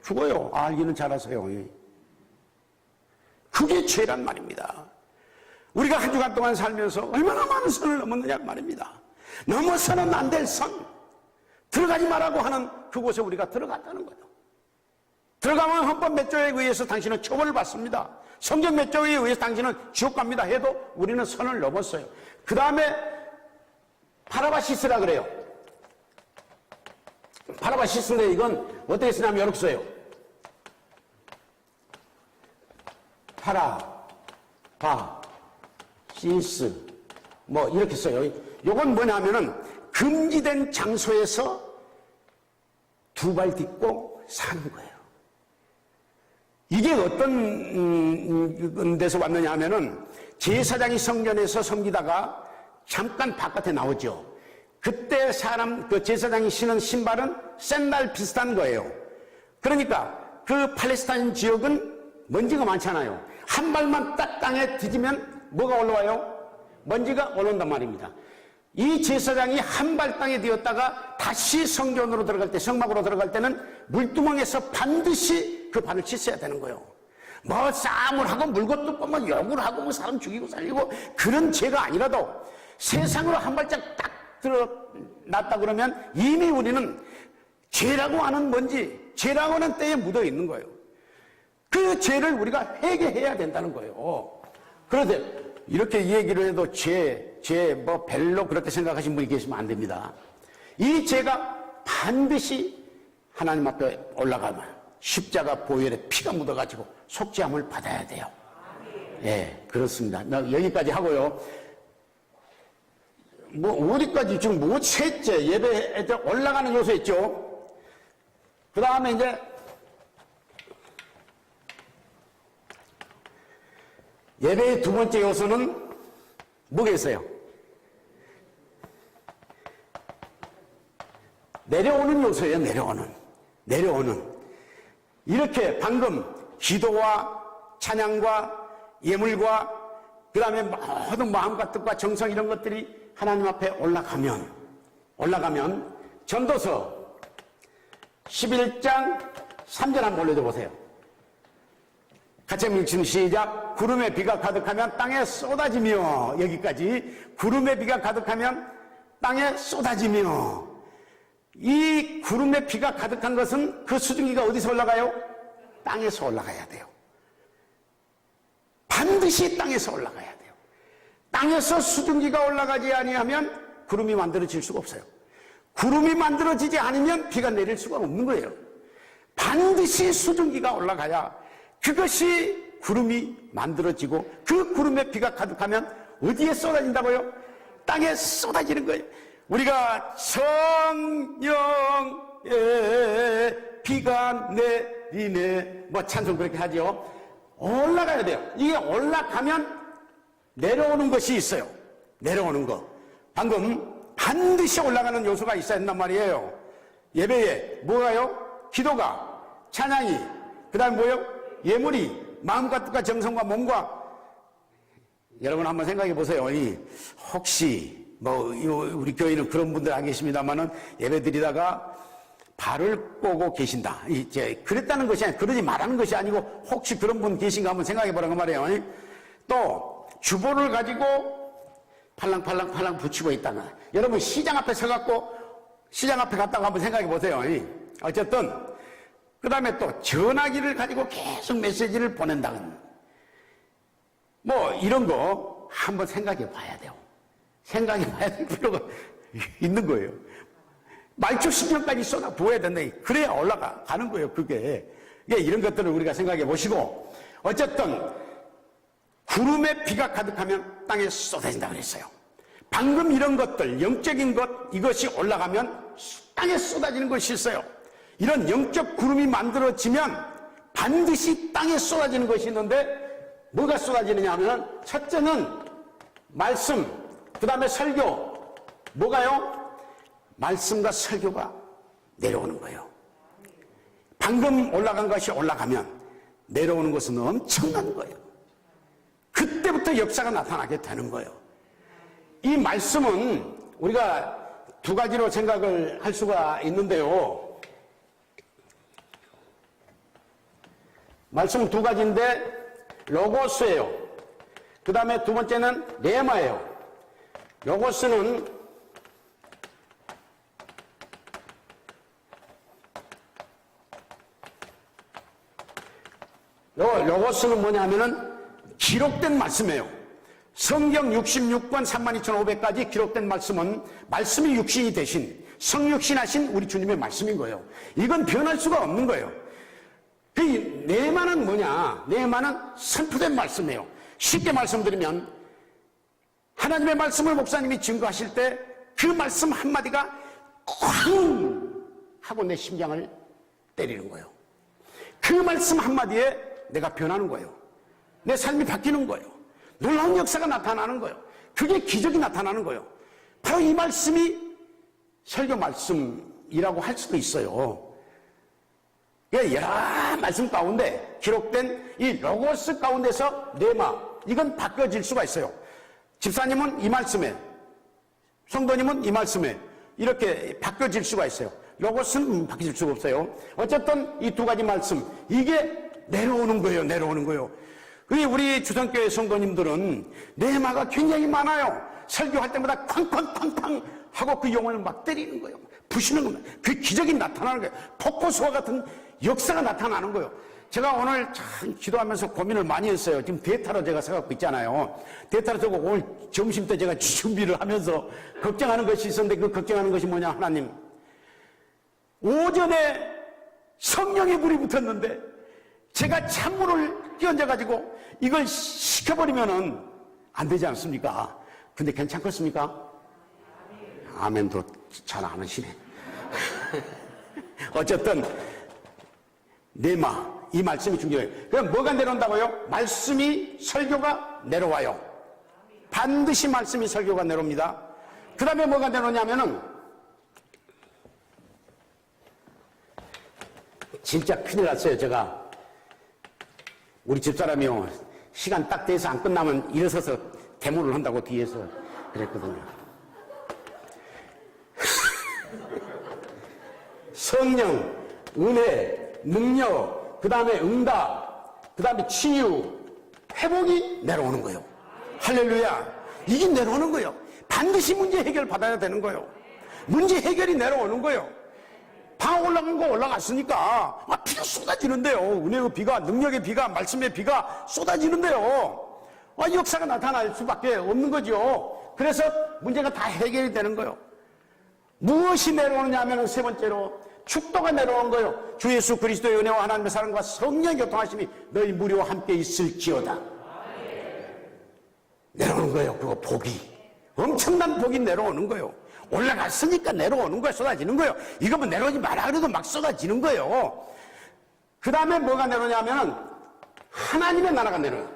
죽어요. 알기는 잘하세요. 그게 죄란 말입니다. 우리가 한 주간 동안 살면서 얼마나 많은 선을 넘었느냐 말입니다. 넘어서는 안 될 선, 들어가지 말라고 하는 그곳에 우리가 들어갔다는 거예요. 들어가면 헌법 몇 조에 의해서 당신은 처벌을 받습니다. 성경 몇 조에 의해서 당신은 지옥 갑니다 해도 우리는 선을 넘었어요. 그 다음에 파라바시스라 그래요. 파라바시스인데 이건 어떻게 쓰냐면 이렇게 써요. 파라바시스 뭐 이렇게 써요. 이건 뭐냐면은 금지된 장소에서 두 발 딛고 사는 거예요. 이게 어떤 데서 왔느냐 하면은 제사장이 성전에서 섬기다가 잠깐 바깥에 나오죠. 그때 그 제사장이 신은 신발은 샌들 비슷한 거예요. 그러니까 그 팔레스타인 지역은 먼지가 많잖아요. 한 발만 딱 땅에 디디면 뭐가 올라와요? 먼지가 올라온단 말입니다. 이 제사장이 한 발 땅에 디었다가 다시 성전으로 들어갈 때, 성막으로 들어갈 때는 물두멍에서 반드시 그 발을 씻어야 되는 거예요. 뭐 싸움을 하고 물것도 뽑고 욕을 하고 뭐 사람 죽이고 살리고 그런 죄가 아니라도 세상으로 한 발짝 딱 드러났다 그러면 이미 우리는 죄라고 하는 먼지, 죄라고 하는 때에 묻어 있는 거예요. 그 죄를 우리가 회개해야 된다는 거예요. 그런데 이렇게 얘기를 해도 뭐 별로 그렇게 생각하시는 분이 계시면 안 됩니다. 이 죄가 반드시 하나님 앞에 올라가면 십자가 보혈에 피가 묻어가지고 속죄함을 받아야 돼요. 예, 그렇습니다. 여기까지 하고요. 뭐 어디까지 지금 뭐 셋째 예배에 올라가는 요소 있죠. 그 다음에 이제 예배의 두 번째 요소는 뭐겠어요? 내려오는 요소예요. 내려오는. 이렇게 방금 기도와 찬양과 예물과 그 다음에 모든 마음과 뜻과 정성 이런 것들이 하나님 앞에 올라가면 전도서 11장 3절 한번 올려줘 보세요. 같이 한번 읽시면 시작. 구름에 비가 가득하면 땅에 쏟아지며, 여기까지. 구름에 비가 가득하면 땅에 쏟아지며. 이 구름에 비가 가득한 것은 그 수증기가 어디서 올라가요? 땅에서 올라가야 돼요. 반드시 땅에서 올라가야 돼요. 땅에서 수증기가 올라가지 아니하면 구름이 만들어질 수가 없어요. 구름이 만들어지지 않으면 비가 내릴 수가 없는 거예요. 반드시 수증기가 올라가야 그것이 구름이 만들어지고, 그 구름에 비가 가득하면 어디에 쏟아진다고요? 땅에 쏟아지는 거예요. 우리가 성령의 비가 내리네 뭐 찬송 그렇게 하죠. 올라가야 돼요. 이게 올라가면 내려오는 것이 있어요. 내려오는 거. 방금 반드시 올라가는 요소가 있어야 한단 말이에요. 예배에 뭐가요? 기도가, 찬양이, 그 다음에 뭐요? 예물이, 마음과 뜻과 정성과 몸과. 여러분 한번 생각해 보세요. 혹시 우리 교회는 그런 분들 안 계십니다만은 예배 드리다가 발을 꼬고 계신다. 이제 그랬다는 것이 아니고, 그러지 말하는 것이 아니고, 혹시 그런 분 계신가 한번 생각해 보라고 말이에요. 또 주보를 가지고 팔랑팔랑 붙이고 있다가, 여러분 시장 앞에 서갖고 시장 앞에 갔다가 한번 생각해 보세요. 어쨌든 그 다음에 또 전화기를 가지고 계속 메시지를 보낸다는 뭐 이런 거 한번 생각해 봐야 돼요. 생각해 봐야 될 필요가 있는 거예요. 말초신경까지 쏟아 부어야 된다. 그래야 올라가는 거예요. 그게 이런 것들을 우리가 생각해 보시고, 어쨌든 구름에 비가 가득하면 땅에 쏟아진다고 그랬어요. 방금 이런 것들, 영적인 것, 이것이 올라가면 땅에 쏟아지는 것이 있어요. 이런 영적 구름이 만들어지면 반드시 땅에 쏟아지는 것이 있는데, 뭐가 쏟아지느냐 하면, 첫째는 말씀, 그 다음에 설교. 뭐가요? 말씀과 설교가 내려오는 거예요. 방금 올라간 것이 올라가면 내려오는 것은 엄청난 거예요. 그때부터 역사가 나타나게 되는 거예요. 이 말씀은 우리가 두 가지로 생각을 할 수가 있는데요. 말씀은 두 가지인데, 로고스예요. 그 다음에 두 번째는 레마예요. 로고스는 로고스는 뭐냐 하면은 기록된 말씀이에요. 성경 66권 32,500까지 기록된 말씀은 말씀이 육신이 되신, 성육신하신 우리 주님의 말씀인 거예요. 이건 변할 수가 없는 거예요. 그 네마는 뭐냐? 네마는 선포된 말씀이에요. 쉽게 말씀드리면 하나님의 말씀을 목사님이 증거하실 때 그 말씀 한마디가 쾅 하고 내 심장을 때리는 거예요. 그 말씀 한마디에 내가 변하는 거예요. 내 삶이 바뀌는 거예요. 놀라운 역사가 나타나는 거예요. 그게 기적이 나타나는 거예요. 바로 이 말씀이 설교 말씀이라고 할 수도 있어요. 여러 말씀 가운데 기록된 이 로고스 가운데서 네마, 이건 바뀌어질 수가 있어요. 집사님은 이 말씀에, 성도님은 이 말씀에 이렇게 바뀌어질 수가 있어요. 로고스는 바뀔 수가 없어요. 어쨌든 이 두 가지 말씀, 이게 내려오는 거예요. 내려오는 거예요. 우리 주선교회 성도님들은 네마가 굉장히 많아요. 설교할 때마다 쾅쾅쾅쾅 하고 그 영혼을 막 때리는 거예요. 부시는 겁니다. 그 기적이 나타나는 거예요. 폭포수와 같은 역사가 나타나는 거예요. 제가 오늘 참 기도하면서 고민을 많이 했어요. 지금 대타로 제가 서갖고 있잖아요. 대타로 서고 오늘 점심 때 제가 준비를 하면서 걱정하는 것이 있었는데, 그 걱정하는 것이 뭐냐? 하나님, 오전에 성령의 불이 붙었는데 제가 찬물을 끼얹어가지고 이걸 식혀버리면은 안 되지 않습니까? 근데 괜찮겠습니까? 아멘도 잘 안 하시네. 어쨌든 네마, 이 말씀이 중요해요. 그럼 뭐가 내려온다고요? 말씀이, 설교가 내려와요. 반드시 말씀이, 설교가 내려옵니다. 그 다음에 뭐가 내려오냐면은 진짜 큰일 났어요. 제가 우리 집사람이요, 시간 딱 돼서 안 끝나면 일어서서 대문을 한다고 뒤에서 그랬거든요. 성령, 은혜, 능력, 그 다음에 응답, 그 다음에 치유, 회복이 내려오는 거예요. 할렐루야. 이게 내려오는 거예요. 반드시 문제 해결 받아야 되는 거예요. 문제 해결이 내려오는 거예요. 방 올라간 거 올라갔으니까 비가 쏟아지는데요. 은혜의 비가, 능력의 비가, 말씀의 비가 쏟아지는데요. 역사가 나타날 수밖에 없는 거죠. 그래서 문제가 다 해결이 되는 거예요. 무엇이 내려오느냐 하면 세 번째로 축도가 내려오는 거예요. 주 예수 그리스도의 은혜와 하나님의 사랑과 성령의 교통하심이 너희 무리와 함께 있을지어다. 내려오는 거예요. 그거 복이. 엄청난 복이 내려오는 거예요. 올라갔으니까 내려오는 거예요. 쏟아지는 거예요. 이거 뭐 내려오지 마라 그래도 막 쏟아지는 거예요. 그 다음에 뭐가 내려오냐면은 하나님의 나라가 내려와요.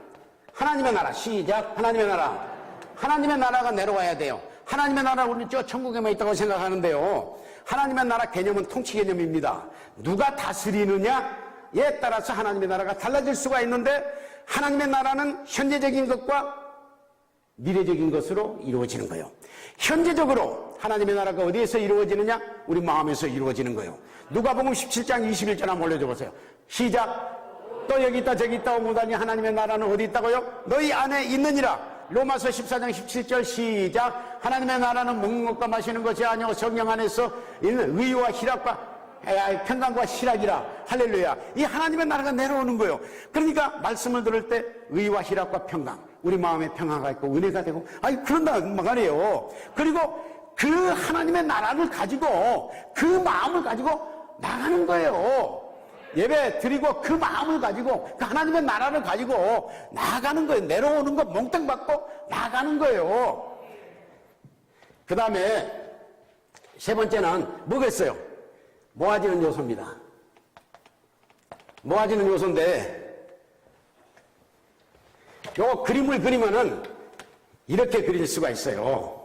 하나님의 나라. 시작. 하나님의 나라. 하나님의 나라가 내려와야 돼요. 하나님의 나라 우리는 저 천국에만 있다고 생각하는데요. 하나님의 나라 개념은 통치 개념입니다. 누가 다스리느냐에 따라서 하나님의 나라가 달라질 수가 있는데 하나님의 나라는 현재적인 것과 미래적인 것으로 이루어지는 거예요. 현재적으로 하나님의 나라가 어디에서 이루어지느냐? 우리 마음에서 이루어지는 거예요. 누가복음 17장 21절 한번 올려줘 보세요. 시작. 또 여기 있다 저기 있다 오무다니 하나님의 나라는 어디 있다고요? 너희 안에 있느니라. 로마서 14장 17절 시작. 하나님의 나라는 먹는 것과 마시는 것이 아니오 성령 안에서 있는 의와 희락과 평강과 희락이라. 할렐루야. 이 하나님의 나라가 내려오는 거예요. 그러니까 말씀을 들을 때 의와 희락과 평강, 우리 마음에 평화가 있고 은혜가 되고 그런다는 말이에요. 그리고 그 하나님의 나라를 가지고 그 마음을 가지고 나가는 거예요. 예배 드리고 그 마음을 가지고 그 하나님의 나라를 가지고 나가는 거예요. 내려오는 거 몽땅 받고 나가는 거예요. 그 다음에 세 번째는 뭐겠어요? 모아지는 요소입니다. 모아지는 요소인데 요 그림을 그리면은 이렇게 그릴 수가 있어요.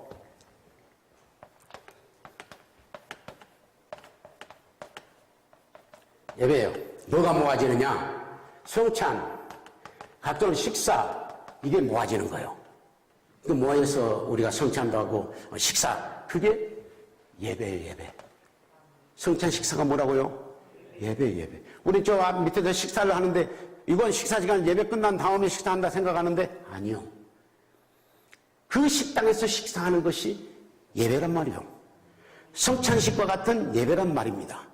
예배예요. 뭐가 모아지느냐? 성찬, 각종 식사, 이게 모아지는 거예요. 그 모여서 우리가 성찬도 하고 식사, 그게 예배예요. 예배. 성찬 식사가 뭐라고요? 예배. 우리 저 밑에서 식사를 하는데 이건 식사 시간 예배 끝난 다음에 식사한다 생각하는데 아니요. 그 식당에서 식사하는 것이 예배란 말이에요. 성찬식과 같은 예배란 말입니다.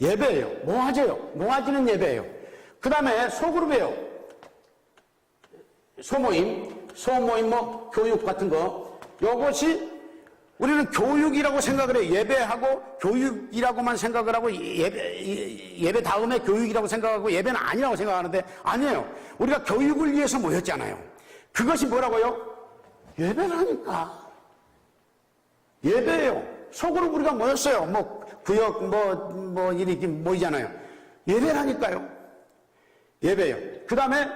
예배예요. 모아져요. 모아지는 예배예요. 그 다음에 소그룹이에요. 소모임, 뭐 교육 같은 거. 요것이 우리는 교육이라고 생각을 해요. 예배하고 교육이라고만 생각을 하고 예배 다음에 교육이라고 생각하고 예배는 아니라고 생각하는데 아니에요. 우리가 교육을 위해서 모였잖아요. 그것이 뭐라고요? 예배라니까. 예배예요. 속으로 우리가 모였어요. 뭐 구역 뭐 이렇게 모이잖아요. 예배라니까요. 예배예요. 그 다음에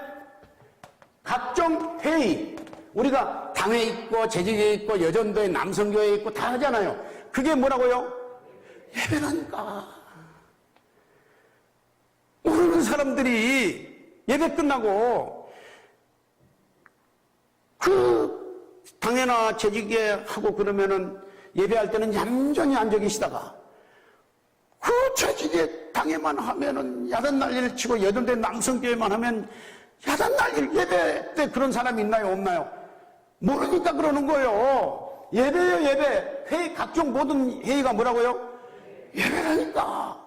각종 회의. 우리가 당회 있고 재직회 있고 여전도에 남성교회 있고 다 하잖아요. 그게 뭐라고요? 예배라니까. 모르는 사람들이 예배 끝나고 그 당회나 재직회 하고 그러면은 예배할 때는 얌전히 앉아 계시다가 그 재직회 당회만 하면은 야단 난리를 치고 여전도에 남성교회만 하면 야단 난리를. 예배 때 그런 사람이 있나요? 없나요? 모르니까 그러는 거예요. 예배예요. 예배. 회의, 각종 모든 회의가 뭐라고요? 예배라니까.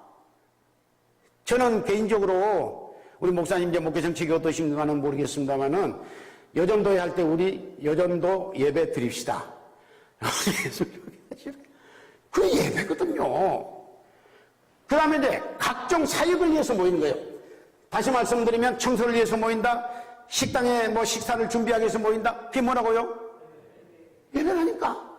저는 개인적으로 우리 목사님 이제 목회 정책이 어떠신가는 모르겠습니다만은 여전도에 할 때 우리 여전도 예배 드립시다. 그 예배거든요. 그 다음에 이제 각종 사역을 위해서 모이는 거예요. 다시 말씀드리면 청소를 위해서 모인다. 식당에 뭐 식사를 준비하기 위해서 모인다. 그게 뭐라고요? 예배라니까.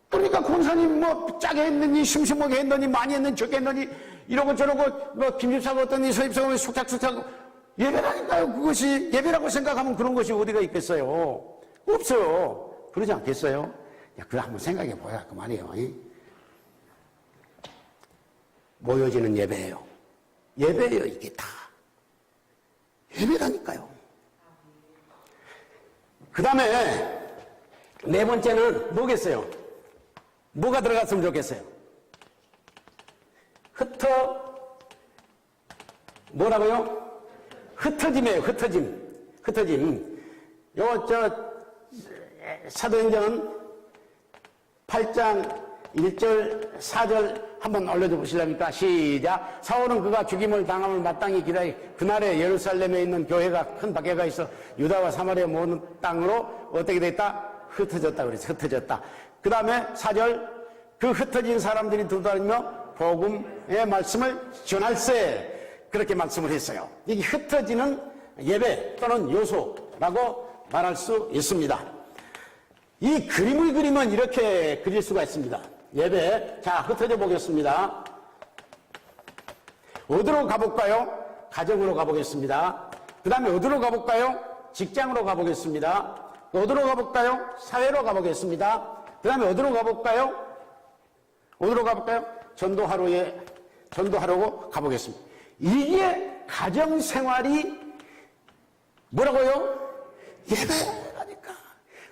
그러니까 권사님 뭐 짜게 했느니 심심하게 했느니 많이 했느니 적게 했느니 이러고 저러고 뭐 김집사가 어떠니 서입사가 왜 숙탁숙탁. 예배라니까요. 그것이 예배라고 생각하면 그런 것이 어디가 있겠어요? 없어요. 그러지 않겠어요? 야, 그거 한번 생각해 보자 그 말이에요. 모여지는 예배예요. 예배예요. 이게 다. 예배라니까요. 그 다음에 네 번째는 뭐겠어요? 뭐가 들어갔으면 좋겠어요? 뭐라고요? 흩어짐이에요. 흩어짐. 사도행전 8장 1절 4절 한번 올려줘 보실랍니까? 시작. 사울은 그가 죽임을 당함을 마땅히 기다리 그날에 예루살렘에 있는 교회가 큰 박해가 있어 유다와 사마리아 모든 땅으로 어떻게 됐다? 흩어졌다 그랬어. 흩어졌다. 그 다음에 4절 그 흩어진 사람들이 두다니며 복음의 말씀을 전할세 그렇게 말씀을 했어요. 이게 흩어지는 예배 또는 요소라고 말할 수 있습니다. 이 그림을 그리면 이렇게 그릴 수가 있습니다. 예배. 자, 흩어져 보겠습니다. 어디로 가볼까요? 가정으로 가보겠습니다. 그 다음에 어디로 가볼까요? 직장으로 가보겠습니다. 어디로 가볼까요? 사회로 가보겠습니다. 그 다음에 어디로 가볼까요? 전도하러 가보겠습니다. 이게 가정생활이 뭐라고요? 예배라니까.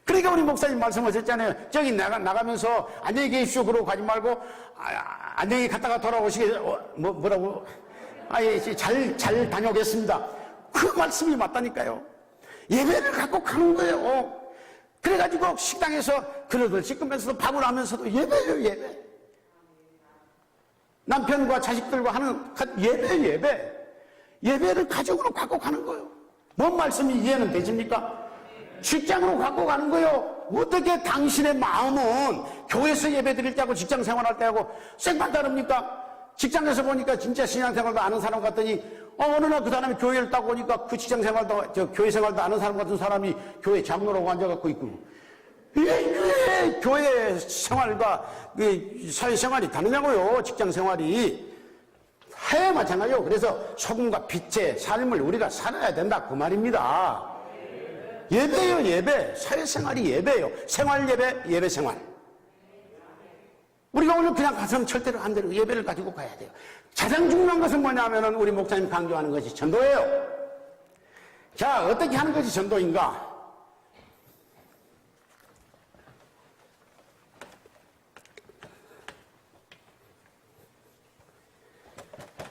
그러니까 우리 목사님 말씀하셨잖아요. 저기 나가면서 안녕히 계십시오 그러고 가지 말고 안녕히 갔다가 돌아오시게 뭐라고? 잘 다녀오겠습니다. 그 말씀이 맞다니까요. 예배를 갖고 가는 거예요. 그래가지고 식당에서 그릇을 씻으면서도 밥을 하면서도 예배예요. 예배. 남편과 자식들과 하는 예배를 가정으로 갖고 가는 거예요. 뭔 말씀이 이해는 되십니까? 직장으로 갖고 가는 거예요. 어떻게 당신의 마음은 교회에서 예배 드릴 때하고 직장 생활할 때하고 쌩만 다릅니까? 직장에서 보니까 진짜 신앙생활도 아는 사람 같더니 어느 날 그 사람이 교회를 딱 오니까 그 직장 생활도 교회 생활도 아는 사람 같은 사람이 교회 장로라고 앉아갖고 있고 교회 생활과 사회 생활이 다르냐고요. 직장 생활이 해 마찬가지요. 그래서 소금과 빛의 삶을 우리가 살아야 된다 그 말입니다. 예배요. 예배. 사회생활이 예배예요. 생활예배, 예배생활. 우리가 오늘 그냥 가서는 절대로 안 되고 예배를 가지고 가야 돼요. 가장 중요한 것은 뭐냐면은 우리 목사님 강조하는 것이 전도예요. 자, 어떻게 하는 것이 전도인가?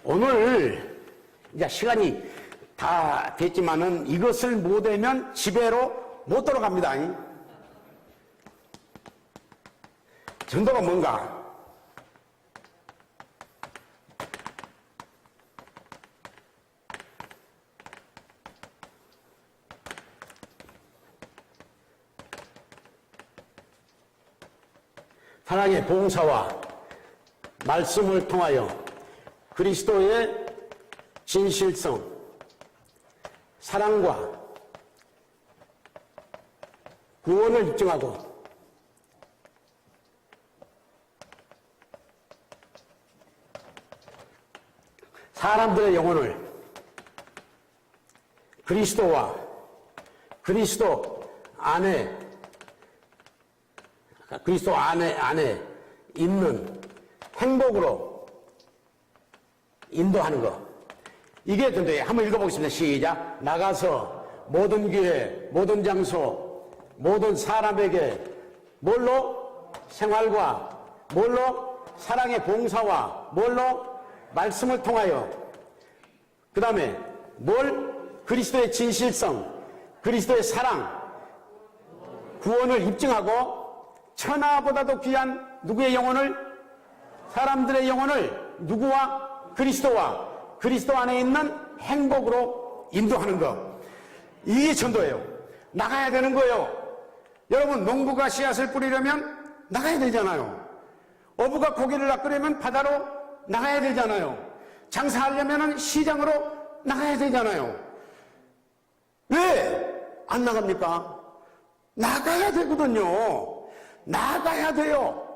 오늘 이제 시간이 다 됐지만은 이것을 못하면 집에로 못 돌아갑니다. 전도가 뭔가? 사랑의 봉사와 말씀을 통하여 그리스도의 진실성, 사랑과 구원을 입증하고 사람들의 영혼을 그리스도와 그리스도 안에 있는 행복으로 인도하는 것. 이게 전도예요. 한번 읽어보겠습니다. 시작. 나가서 모든 교회, 모든 장소, 모든 사람에게 뭘로? 생활과 뭘로? 사랑의 봉사와 뭘로? 말씀을 통하여 그 다음에 뭘? 그리스도의 진실성, 그리스도의 사랑, 구원을 입증하고 천하보다도 귀한 누구의 영혼을? 사람들의 영혼을 누구와? 그리스도와 그리스도 안에 있는 행복으로 인도하는 것. 이게 전도예요. 나가야 되는 거예요. 여러분, 농부가 씨앗을 뿌리려면 나가야 되잖아요. 어부가 고기를 낚으려면 바다로 나가야 되잖아요. 장사하려면 시장으로 나가야 되잖아요. 왜 안 나갑니까? 나가야 되거든요. 나가야 돼요.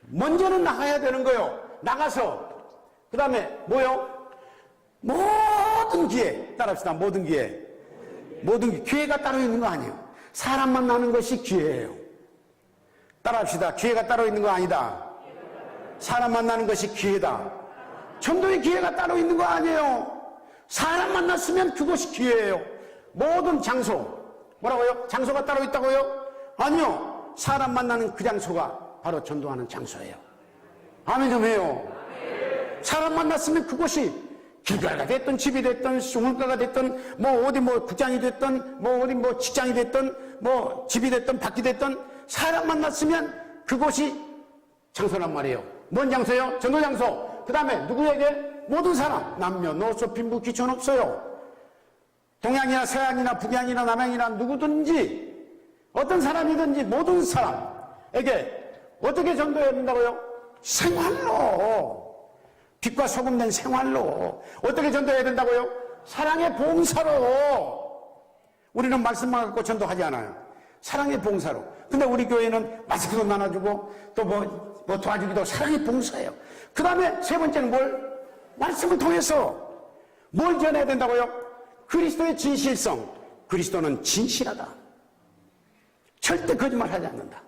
먼저는 나가야 되는 거예요. 나가서 그 다음에 뭐요? 모든 기회 따라합시다. 모든 기회. 기회가 따로 있는 거 아니에요. 사람 만나는 것이 기회예요. 따라합시다. 기회가 따로 있는 거 아니다. 사람 만나는 것이 기회다. 전도의 기회가 따로 있는 거 아니에요. 사람 만났으면 그것이 기회예요. 모든 장소, 뭐라고요? 장소가 따로 있다고요? 아니요. 사람 만나는 그 장소가 바로 전도하는 장소예요. 아멘 좀 해요. 사람 만났으면 그곳이 길가가 됐든 집이 됐든 우물가가 됐든 뭐 어디 뭐 국장이 됐든 뭐 어디 뭐 직장이 됐든 뭐 집이 됐든 밖이 됐든 사람 만났으면 그곳이 장소란 말이에요. 뭔 장소예요? 전도 장소. 그 다음에 누구에게? 모든 사람. 남녀노소 빈부 귀천 없어요. 동양이나 서양이나 북양이나 남양이나 누구든지 어떤 사람이든지 모든 사람에게 어떻게 전도해야 된다고요? 생활로. 빛과 소금 된 생활로. 어떻게 전도해야 된다고요? 사랑의 봉사로. 우리는 말씀만 갖고 전도하지 않아요. 사랑의 봉사로. 근데 우리 교회는 마스크도 나눠주고 또 뭐 도와주기도 사랑의 봉사예요. 그 다음에 세 번째는 뭘? 말씀을 통해서 뭘 전해야 된다고요? 그리스도의 진실성. 그리스도는 진실하다. 절대 거짓말하지 않는다.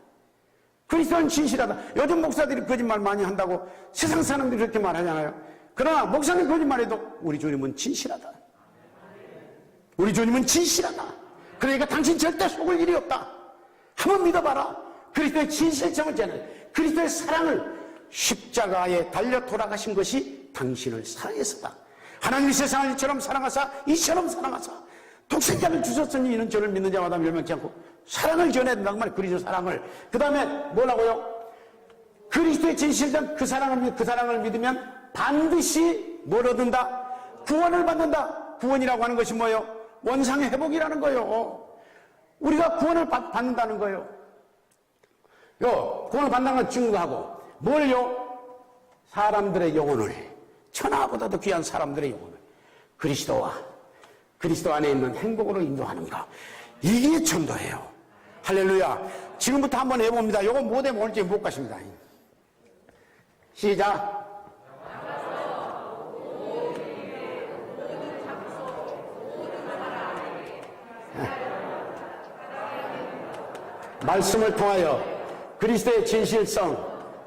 그리스도는 진실하다. 요즘 목사들이 거짓말 많이 한다고 세상 사람들이 그렇게 말하잖아요. 그러나 목사님 거짓말해도 우리 주님은 진실하다. 우리 주님은 진실하다. 그러니까 당신 절대 속을 일이 없다. 한번 믿어봐라. 그리스도의 진실성을 전해. 그리스도의 사랑을 십자가에 달려 돌아가신 것이 당신을 사랑해서다. 하나님이 세상을 이처럼 사랑하사 이처럼 사랑하사 독생자를 주셨으니 이는 저를 믿는 자마다 멸망치 않고 사랑을 전해야 된다고 말이에요. 그리스도 사랑을. 그 다음에 뭐라고요? 그리스도의 진실성 그 사랑을 믿으면 반드시 뭘 얻는다? 구원을 받는다. 구원이라고 하는 것이 뭐예요? 원상의 회복이라는 거예요. 우리가 구원을 받는다는 거예요. 구원을 받는다는 걸 증거하고 뭘요? 사람들의 영혼을, 천하보다도 귀한 사람들의 영혼을 그리스도와 그리스도 안에 있는 행복으로 인도하는가. 이게 전도예요. 할렐루야. 지금부터 한번 해봅니다. 이거 못하면 오늘 못 가십니다. 시작. 말씀을 통하여 그리스도의 진실성,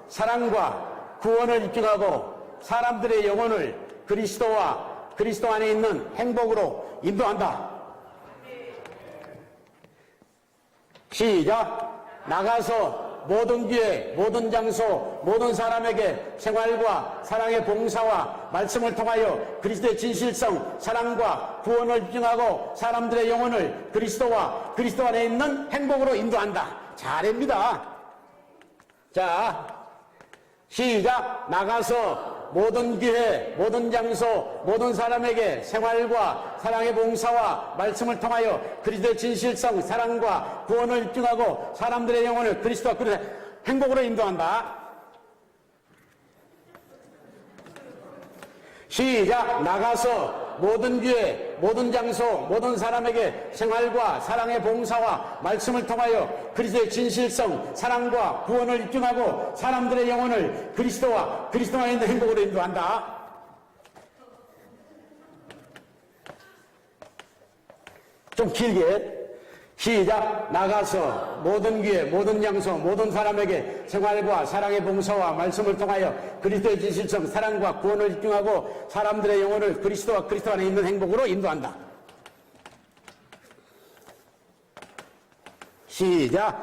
사랑과 구원을 입증하고 사람들의 영혼을 그리스도와 그리스도 안에 있는 행복으로 인도한다. 시작. 나가서 모든 기회, 모든 장소, 모든 사람에게 생활과 사랑의 봉사와 말씀을 통하여 그리스도의 진실성, 사랑과 구원을 입증하고 사람들의 영혼을 그리스도와 그리스도 안에 있는 행복으로 인도한다. 잘합니다. 자, 시작. 나가서 모든 기회, 모든 장소, 모든 사람에게 생활과 사랑의 봉사와 말씀을 통하여 그리스도의 진실성, 사랑과 구원을 입증하고 사람들의 영혼을 그리스도와 그리스도의 행복으로 인도한다. 시작. 나가서 모든 기회, 모든 장소, 모든 사람에게 생활과 사랑의 봉사와 말씀을 통하여 그리스도의 진실성, 사랑과 구원을 입증하고 사람들의 영혼을 그리스도와 그리스도 안에 있는 행복으로 인도한다. 좀 길게. 시작. 나가서 모든 기회, 모든 장소, 모든 사람에게 생활과 사랑의 봉사와 말씀을 통하여 그리스도의 진실성, 사랑과 구원을 입증하고 사람들의 영혼을 그리스도와 그리스도 안에 있는 행복으로 인도한다. 시작.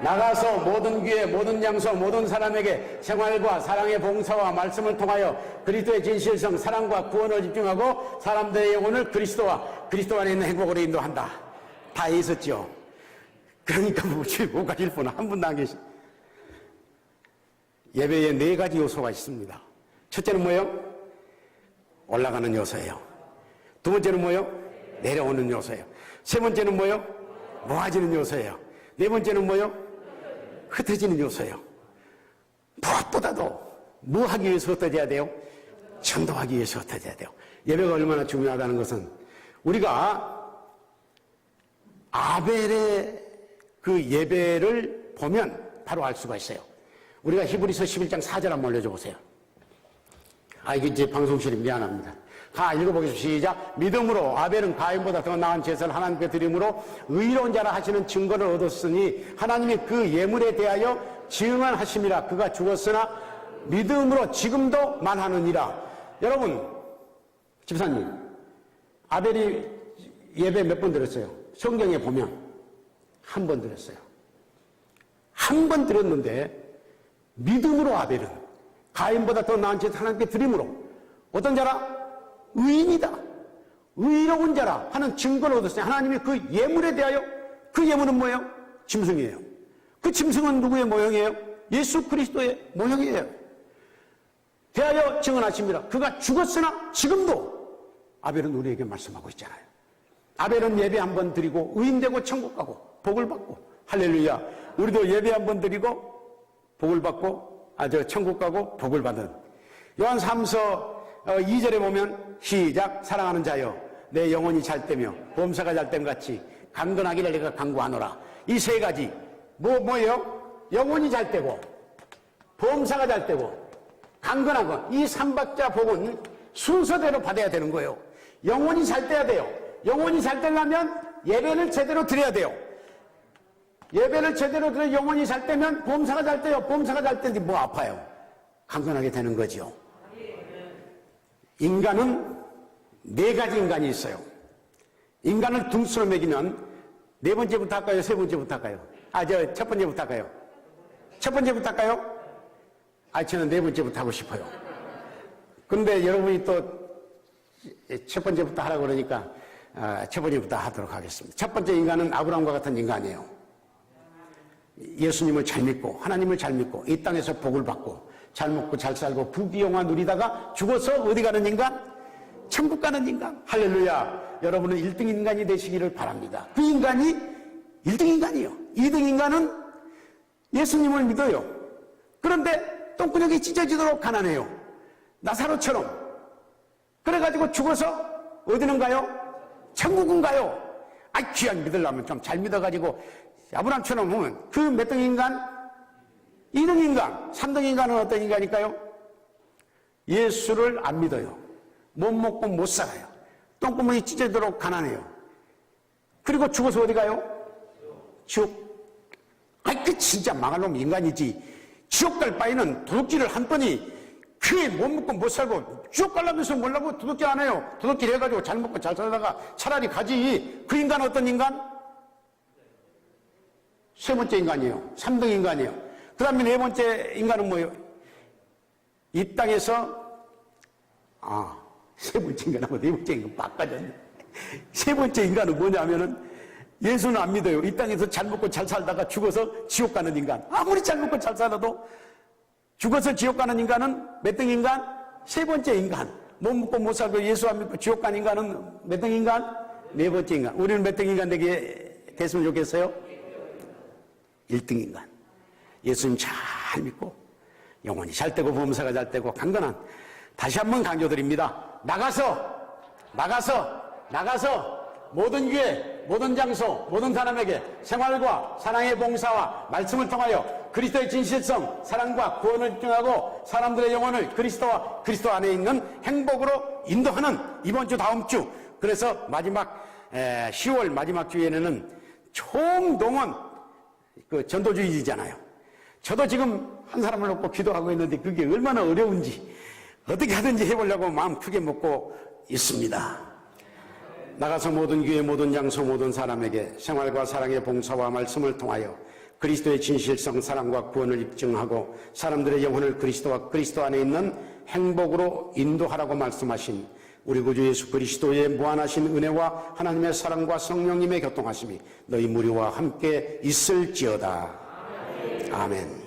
나가서 모든 기회, 모든 장소, 모든 사람에게 생활과 사랑의 봉사와 말씀을 통하여 그리스도의 진실성, 사랑과 구원을 입증하고 사람들의 영혼을 그리스도와 그리스도 안에 있는 행복으로 인도한다. 다 있었죠. 그러니까 못 가실 분은 한 분도 안 계시. 예배에 4가지 요소가 있습니다. 첫째는 뭐예요? 올라가는 요소예요. 두 번째는 뭐예요? 내려오는 요소예요. 세 번째는 뭐예요? 모아지는 요소예요. 네 번째는 뭐예요? 흩어지는 요소예요. 무엇보다도 뭐 하기 위해서 흩어져야 돼요? 전도하기 위해서 흩어져야 돼요. 예배가 얼마나 중요하다는 것은 우리가 아벨의 그 예배를 보면 바로 알 수가 있어요. 우리가 히브리서 11장 4절 한번 올려줘 보세요. 이게 이제 방송실이 미안합니다. 읽어보겠습니다. 시작. 믿음으로 아벨은 가인보다 더 나은 제사를 하나님께 드림으로 의로운 자라 하시는 증거를 얻었으니 하나님이 그 예물에 대하여 증언하심이라. 그가 죽었으나 믿음으로 지금도 만하느니라. 여러분, 집사님, 아벨이 예배 몇 번 드렸어요? 성경에 보면 한 번 드렸어요. 한 번 드렸는데 믿음으로 아벨은 가인보다 더 나은 짓 하나님께 드림으로 어떤 자라? 의인이다, 의로운 자라 하는 증거를 얻었어요. 하나님이 그 예물에 대하여, 그 예물은 뭐예요? 짐승이에요. 그 짐승은 누구의 모형이에요? 예수 그리스도의 모형이에요. 대하여 증언하십니다. 그가 죽었으나 지금도 아벨은 우리에게 말씀하고 있잖아요. 아벨은 예배 한 번 드리고 의인되고 천국 가고 복을 받고, 할렐루야. 우리도 예배 한 번 드리고 복을 받고 천국 가고 복을 받는, 요한 3서 2절에 보면 시작. 사랑하는 자여 내 영혼이 잘되며 범사가 잘됨 같이 강건하기를 내가 강구하노라. 이 세 가지 뭐예요? 영혼이 잘되고 범사가 잘되고 강건하고, 이 삼박자 복은 순서대로 받아야 되는 거예요. 영혼이 잘돼야 돼요. 영혼이 잘되려면 예배를 제대로 드려야 돼요. 예배를 제대로 드려 영혼이 잘되면 범사가 잘돼요. 범사가 잘되는데 뭐 아파요? 강건하게 되는 거죠. 인간은 네 가지 인간이 있어요. 인간을 둥수로 매기면 네 번째부터 할까요? 세 번째부터 할까요? 첫 번째부터 할까요? 첫 번째부터 할까요? 저는 네 번째부터 하고 싶어요. 그런데 여러분이 또 첫 번째부터 하라고 그러니까 첫 번째부터 하도록 하겠습니다. 첫 번째 인간은 아브라함과 같은 인간이에요. 예수님을 잘 믿고 하나님을 잘 믿고 이 땅에서 복을 받고 잘 먹고 잘 살고 부귀영화 누리다가 죽어서 어디 가는 인간? 천국 가는 인간. 할렐루야. 여러분은 1등 인간이 되시기를 바랍니다. 그 인간이 1등 인간이요. 2등 인간은 예수님을 믿어요. 그런데 똥구녕이 찢어지도록 가난해요. 나사로처럼. 그래가지고 죽어서 어디는 가요? 천국은 가요. 귀한 믿으려면 좀 잘 믿어가지고 아브라함처럼 보면 그 몇 등 인간? 2등 인간. 3등 인간은 어떤 인간일까요? 예수를 안 믿어요. 못 먹고 못 살아요. 똥구멍이 찢어지도록 가난해요. 그리고 죽어서 어디 가요? 지옥. 그 진짜 망할 놈 인간이지. 지옥 갈 바에는 도둑질을 한 번이 그게 못 먹고 못 살고 지옥 가려면서 뭐라고 도둑질 안 해요. 도둑질 해가지고 잘 먹고 잘 살다가 차라리 가지. 그 인간은 어떤 인간? 세 번째 인간이에요. 3등 인간이에요. 그 다음에 네 번째 인간은 뭐예요? 이 땅에서 세 번째 인간하고 네 번째 인간 바꿔졌네. 세 번째 인간은 뭐냐면은 예수는 안 믿어요. 이 땅에서 잘 먹고 잘 살다가 죽어서 지옥 가는 인간. 아무리 잘 먹고 잘 살아도 죽어서 지옥 가는 인간은 몇 등 인간? 세 번째 인간. 못 먹고 못 살고 예수 안 믿고 지옥 가는 인간은 몇 등 인간? 네 번째 인간. 우리는 몇 등 인간 됐으면 좋겠어요? 1등 인간. 예수님 잘 믿고 영혼이 잘 되고 범사가 잘 되고 강건한, 다시 한번 강조드립니다. 나가서 모든 교회, 모든 장소, 모든 사람에게 생활과 사랑의 봉사와 말씀을 통하여 그리스도의 진실성, 사랑과 구원을 입증하고 사람들의 영혼을 그리스도와 그리스도 안에 있는 행복으로 인도하는 이번 주 다음 주, 그래서 마지막 10월 마지막 주에는 총동원 전도주의잖아요. 저도 지금 한 사람을 놓고 기도하고 있는데 그게 얼마나 어려운지 어떻게 하든지 해보려고 마음 크게 먹고 있습니다. 나가서 모든 교회, 모든 장소, 모든 사람에게 생활과 사랑의 봉사와 말씀을 통하여 그리스도의 진실성, 사랑과 구원을 입증하고 사람들의 영혼을 그리스도와 그리스도 안에 있는 행복으로 인도하라고 말씀하신 우리 구주 예수 그리스도의 무한하신 은혜와 하나님의 사랑과 성령님의 교통하심이 너희 무리와 함께 있을지어다. 아멘.